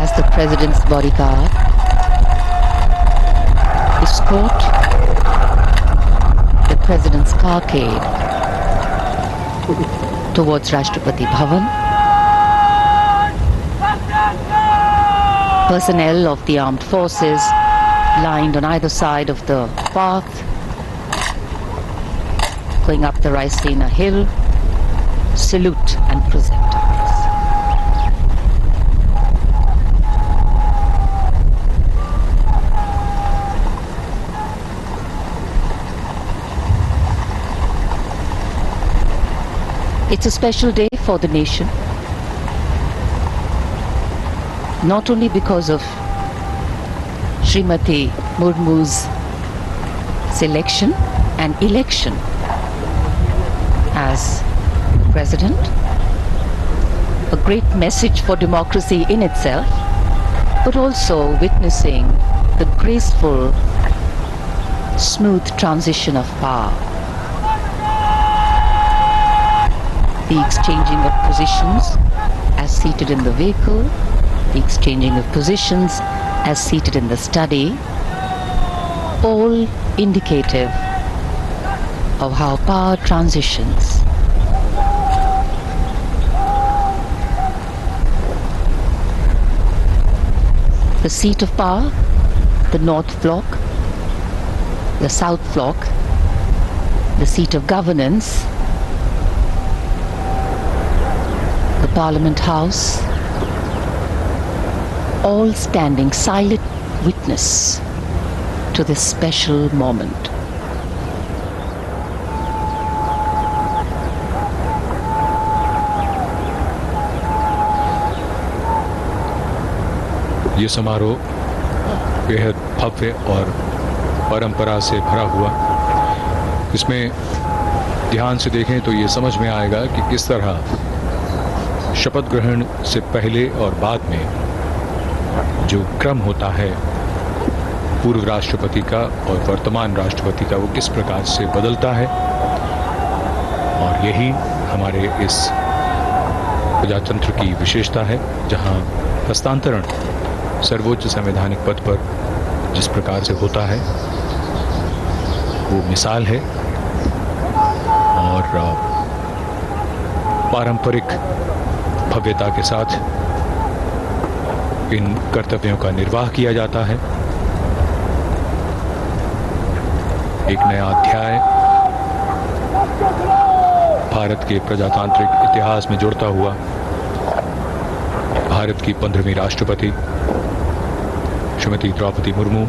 As the President's bodyguard, escort the President's carcade towards Rashtrapati Bhavan. Personnel of the armed forces lined on either side of the path, going up the Raisina hill, salute and present arms. It's a special day for the nation, not only because of Srimati Murmu's selection and election as President, a great message for democracy in itself, but also witnessing the graceful, smooth transition of power. The exchanging of positions as seated in the vehicle, the exchanging of positions as seated in the study, all indicative of how power transitions. The seat of power, the North Block, the South Block, the seat of governance, the Parliament House, all standing silent witness to this special moment. ये समारोह बेहद भव्य और परंपरा से भरा हुआ। इसमें ध्यान से देखें तो ये समझ में आएगा कि किस तरह शपथ ग्रहण से पहले और बाद में जो क्रम होता है पूर्व राष्ट्रपति का और वर्तमान राष्ट्रपति का, वो किस प्रकार से बदलता है। और यही हमारे इस प्रजातंत्र की विशेषता है, जहां हस्तांतरण सर्वोच्च संवैधानिक पद पर जिस प्रकार से होता है वो मिसाल है। और पारंपरिक भव्यता के साथ इन कर्तव्यों का निर्वाह किया जाता है। एक नया अध्याय भारत के प्रजातांत्रिक इतिहास में जुड़ता हुआ भारत की 15वीं राष्ट्रपति श्रीमती द्रौपदी मुर्मू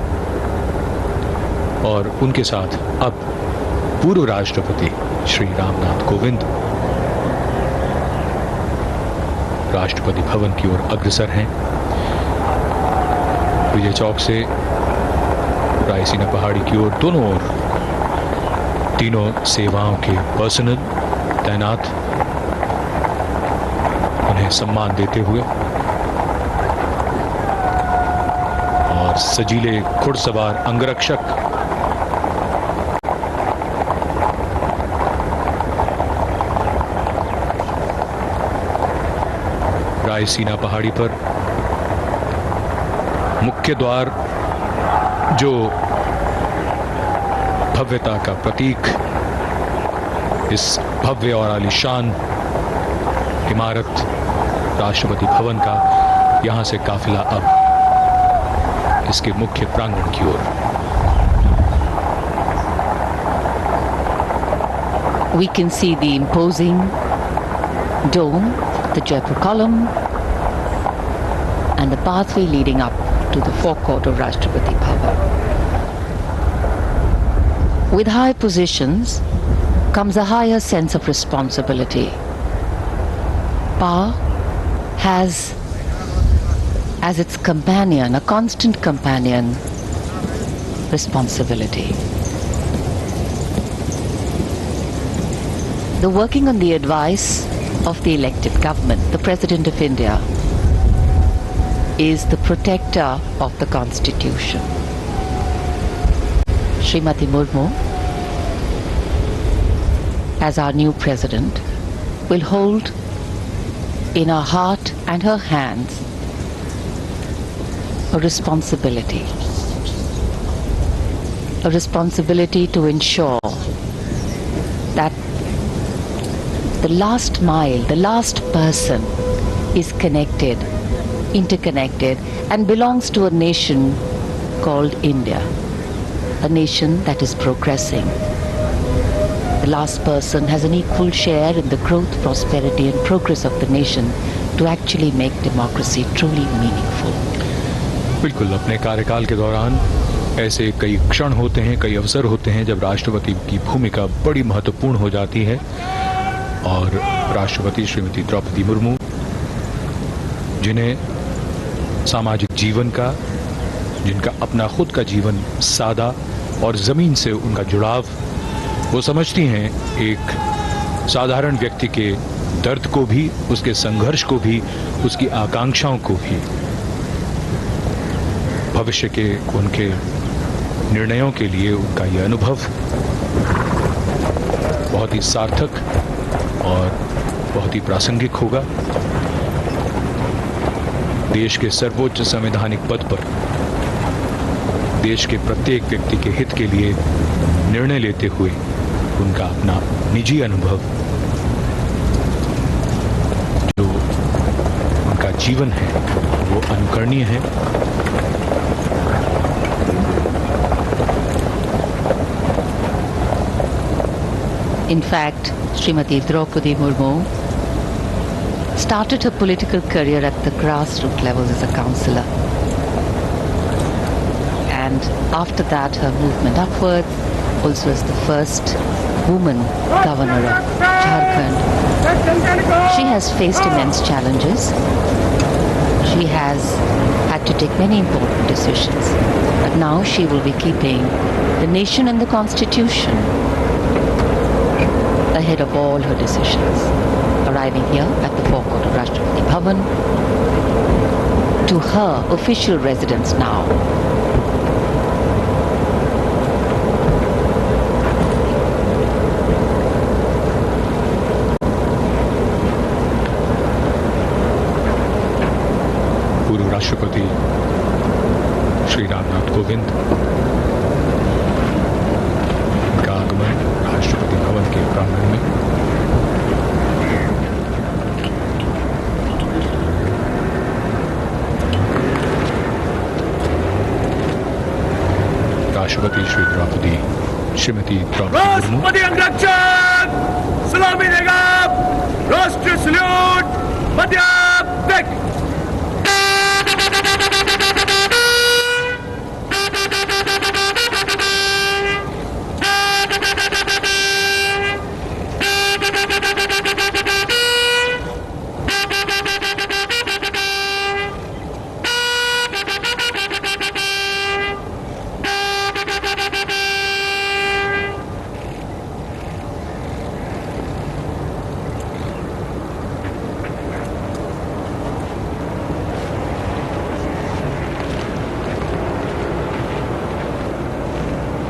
और उनके साथ अब पूर्व राष्ट्रपति श्री रामनाथ कोविंद राष्ट्रपति भवन की ओर अग्रसर हैं। विजय चौक से रायसीना पहाड़ी की ओर दोनों ओर तीनों सेवाओं के पर्सनल तैनात उन्हें सम्मान देते हुए और सजीले घुड़सवार अंगरक्षक रायसीना पहाड़ी पर मुख्य द्वार जो भव्यता का प्रतीक इस भव्य और आलीशान इमारत राष्ट्रपति भवन का, यहां से काफिला अब इसके मुख्य प्रांगण की ओर। We can see the imposing dome, the Jaipur column, and the pathway leading up to the forecourt of Rashtrapati Bhavan. With high positions comes a higher sense of responsibility. Power has as its companion, a constant companion, responsibility. The working on the advice of the elected government, the President of India, is the protector of the Constitution. Srimati Murmu, as our new President, will hold in her heart and her hands a responsibility to ensure that the last mile, the last person is connected, interconnected, and belongs to a nation called India, a nation that is progressing. The last person has an equal share in the growth, prosperity, and progress of the nation to actually make democracy truly meaningful. बिल्कुल, अपने कार्यकाल के दौरान ऐसे कई क्षण होते हैं, कई अवसर होते हैं जब राष्ट्रपति की भूमिका बड़ी महत्वपूर्ण हो जाती है और राष्ट्रपति श्रीमती द्रौपदी मुर्मू, जिन्हें सामाजिक जीवन का, जिनका अपना खुद का जीवन सादा और ज़मीन से उनका जुड़ाव, वो समझती हैं एक साधारण व्यक्ति के दर्द को भी, उसके संघर्ष को भी, उसकी आकांक्षाओं को भी, भविष्य के उनके निर्णयों के लिए उनका यह अनुभव बहुत ही सार्थक और बहुत ही प्रासंगिक होगा। देश के सर्वोच्च संवैधानिक पद पर देश के प्रत्येक व्यक्ति के हित के लिए निर्णय लेते हुए उनका अपना निजी अनुभव, जो उनका जीवन है, वो अनुकरणीय है। In fact, Srimati Draupadi Murmu started her political career at the grassroots levels as a councillor. And after that, her movement upwards, also as the first woman governor of Jharkhand. She has faced immense challenges. She has had to take many important decisions. But now she will be keeping the nation and the Constitution ahead of all her decisions. Arriving here at the forecourt of Rashtrapati Bhavan, to her official residence now. पूर्व राष्ट्रपति श्री रामनाथ कोविंद का आगमन राष्ट्रपति भवन के प्रांगण में राष्ट्रपति श्री द्रौपदी श्रीमती द्रौपदी मुर्मू राष्ट्रपति अंगरक्षक सलामी देगा। राष्ट्रीय सल्यूट मध्याह्न।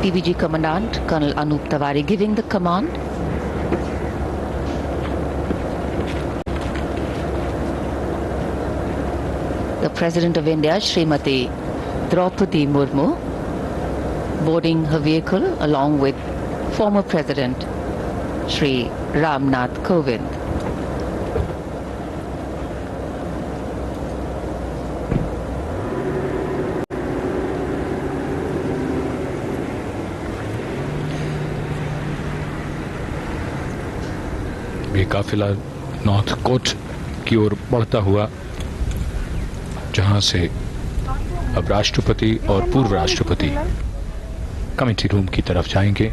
PBG Commandant Colonel Anup Tawari giving the command. The President of India, Srimati Draupadi Murmu, boarding her vehicle along with former President Shri Ramnath Kovind. ये काफिला नॉर्थ कोट की ओर बढ़ता हुआ, जहां से अब राष्ट्रपति और पूर्व राष्ट्रपति कमेटी रूम की तरफ जाएंगे।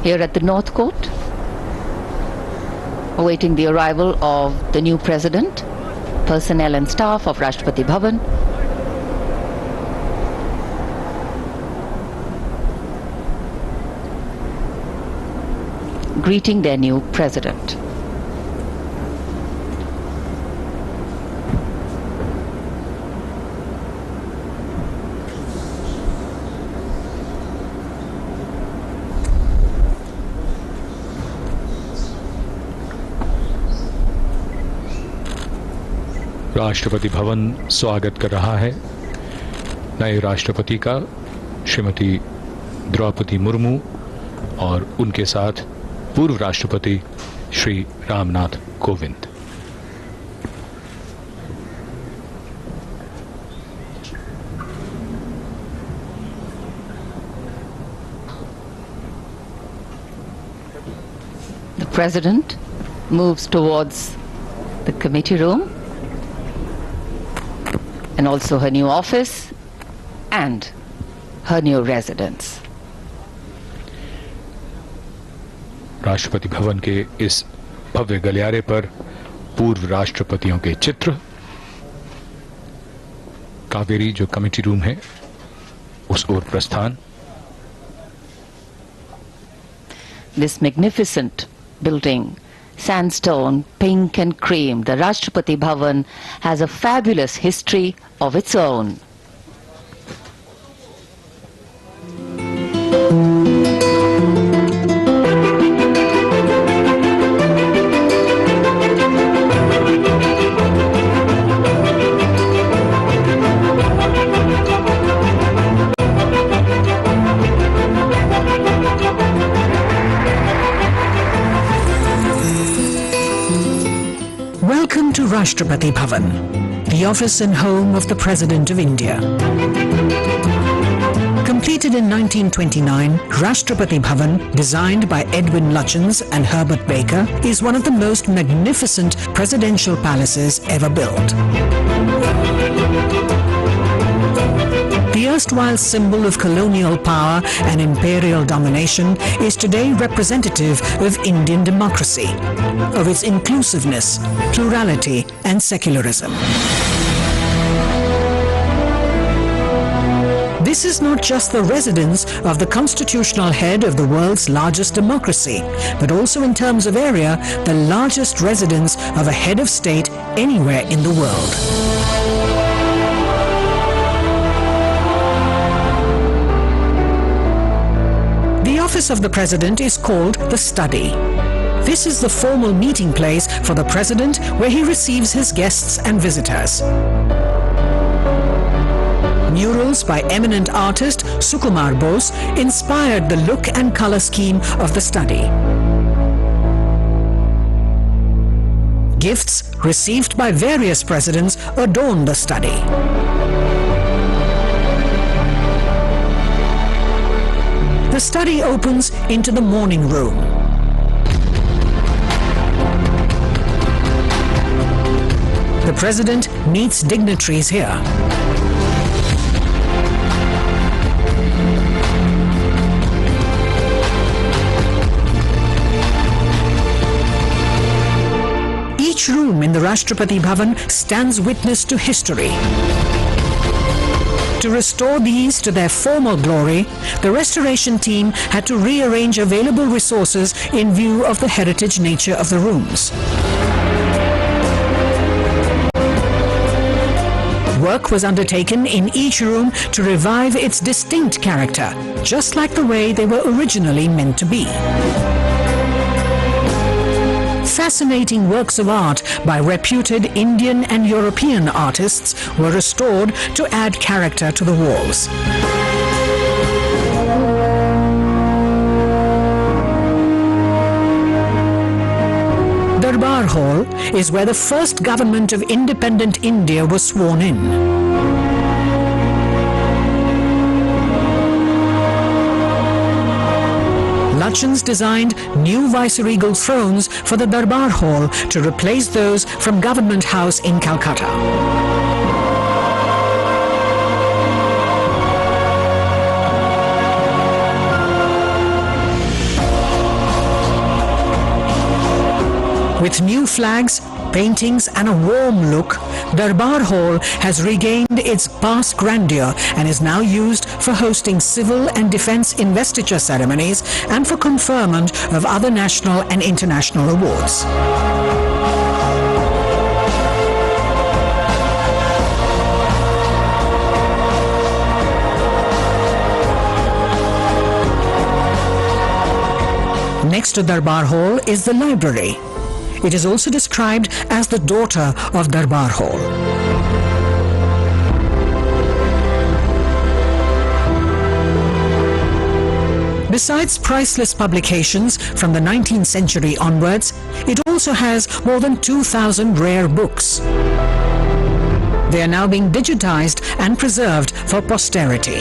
Here at the North Court, awaiting the arrival of the new president, personnel and staff of Rashtrapati Bhavan. Greeting their new president. Rashtrapati Bhavan स्वागत कर रहा है नए राष्ट्रपति का, श्रीमती द्रौपदी मुर्मू और उनके साथ पूर्व राष्ट्रपति Shri Ramnath Kovind. The President moves towards the committee room and also her new office and her new residence. Rashtrapati Bhavan के इस भव्य गलियारे पर पूर्व राष्ट्रपतियों के चित्र, कावेरी जो कमेटी रूम है उस ओर प्रस्थान। This magnificent building, sandstone, pink and cream, the Rashtrapati Bhavan has a fabulous history of its own. Welcome to Rashtrapati Bhavan, the office and home of the President of India. Completed in 1929, Rashtrapati Bhavan, designed by Edwin Lutyens and Herbert Baker, is one of the most magnificent presidential palaces ever built. The erstwhile symbol of colonial power and imperial domination is today representative of Indian democracy, of its inclusiveness, plurality and secularism. This is not just the residence of the constitutional head of the world's largest democracy, but also in terms of area, the largest residence of a head of state anywhere in the world. The office of the President is called the Study. This is the formal meeting place for the President where he receives his guests and visitors. Murals by eminent artist Sukumar Bose inspired the look and color scheme of the Study. Gifts received by various presidents adorn the study. The study opens into the morning room. The president meets dignitaries here. Each room in the Rashtrapati Bhavan stands witness to history. To restore these to their former glory, the restoration team had to rearrange available resources in view of the heritage nature of the rooms. Work was undertaken in each room to revive its distinct character, just like the way they were originally meant to be. Fascinating works of art by reputed Indian and European artists were restored to add character to the walls. Darbar Hall is where the first government of independent India was sworn in. Lutyens designed new viceregal thrones for the Darbar Hall to replace those from Government House in Calcutta. With new flags, paintings and a warm look, Darbar Hall has regained its past grandeur and is now used for hosting civil and defense investiture ceremonies and for conferment of other national and international awards. Next to Darbar Hall is the library. It is also described as the daughter of Darbar Hall. Besides priceless publications from the 19th century onwards, it also has more than 2,000 rare books. They are now being digitized and preserved for posterity.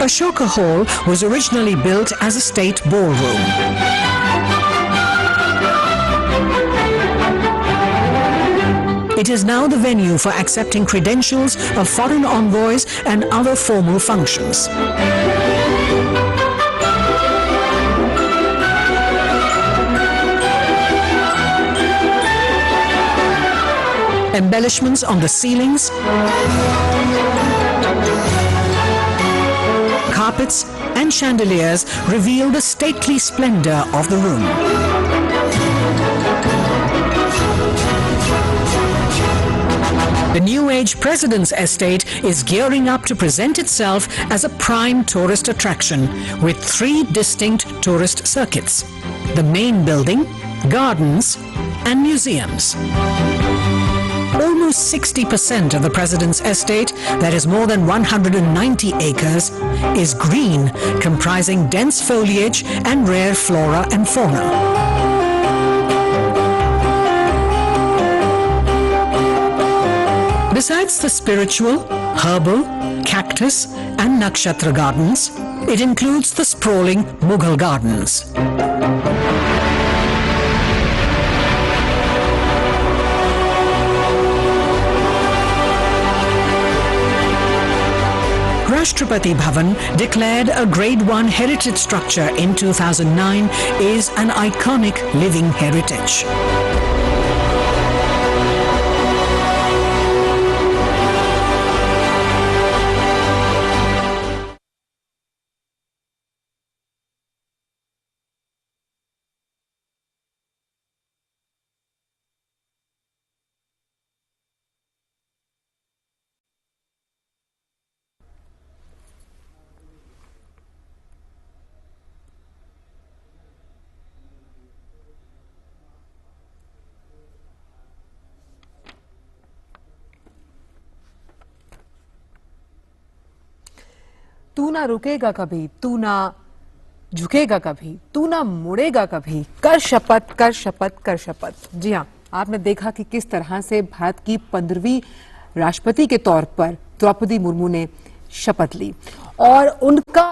Ashoka Hall was originally built as a state ballroom. It is now the venue for accepting credentials of foreign envoys and other formal functions. Embellishments on the ceilings, carpets and chandeliers reveal the stately splendor of the room. The New Age President's Estate is gearing up to present itself as a prime tourist attraction with 3 distinct tourist circuits: the main building, gardens, and museums. Almost 60% of the President's Estate, that is more than 190 acres, is green, comprising dense foliage and rare flora and fauna. Besides the spiritual, herbal, cactus and nakshatra gardens, it includes the sprawling Mughal gardens. Rashtrapati Bhavan, declared a Grade 1 heritage structure in 2009, is an iconic living heritage. तू ना रुकेगा कभी, तू ना झुकेगा कभी, तू ना मुड़ेगा कभी, कर शपथ कर शपथ कर शपथ। जी हाँ, आपने देखा कि किस तरह से भारत की 15वीं राष्ट्रपति के तौर पर द्रौपदी मुर्मू ने शपथ ली और उनका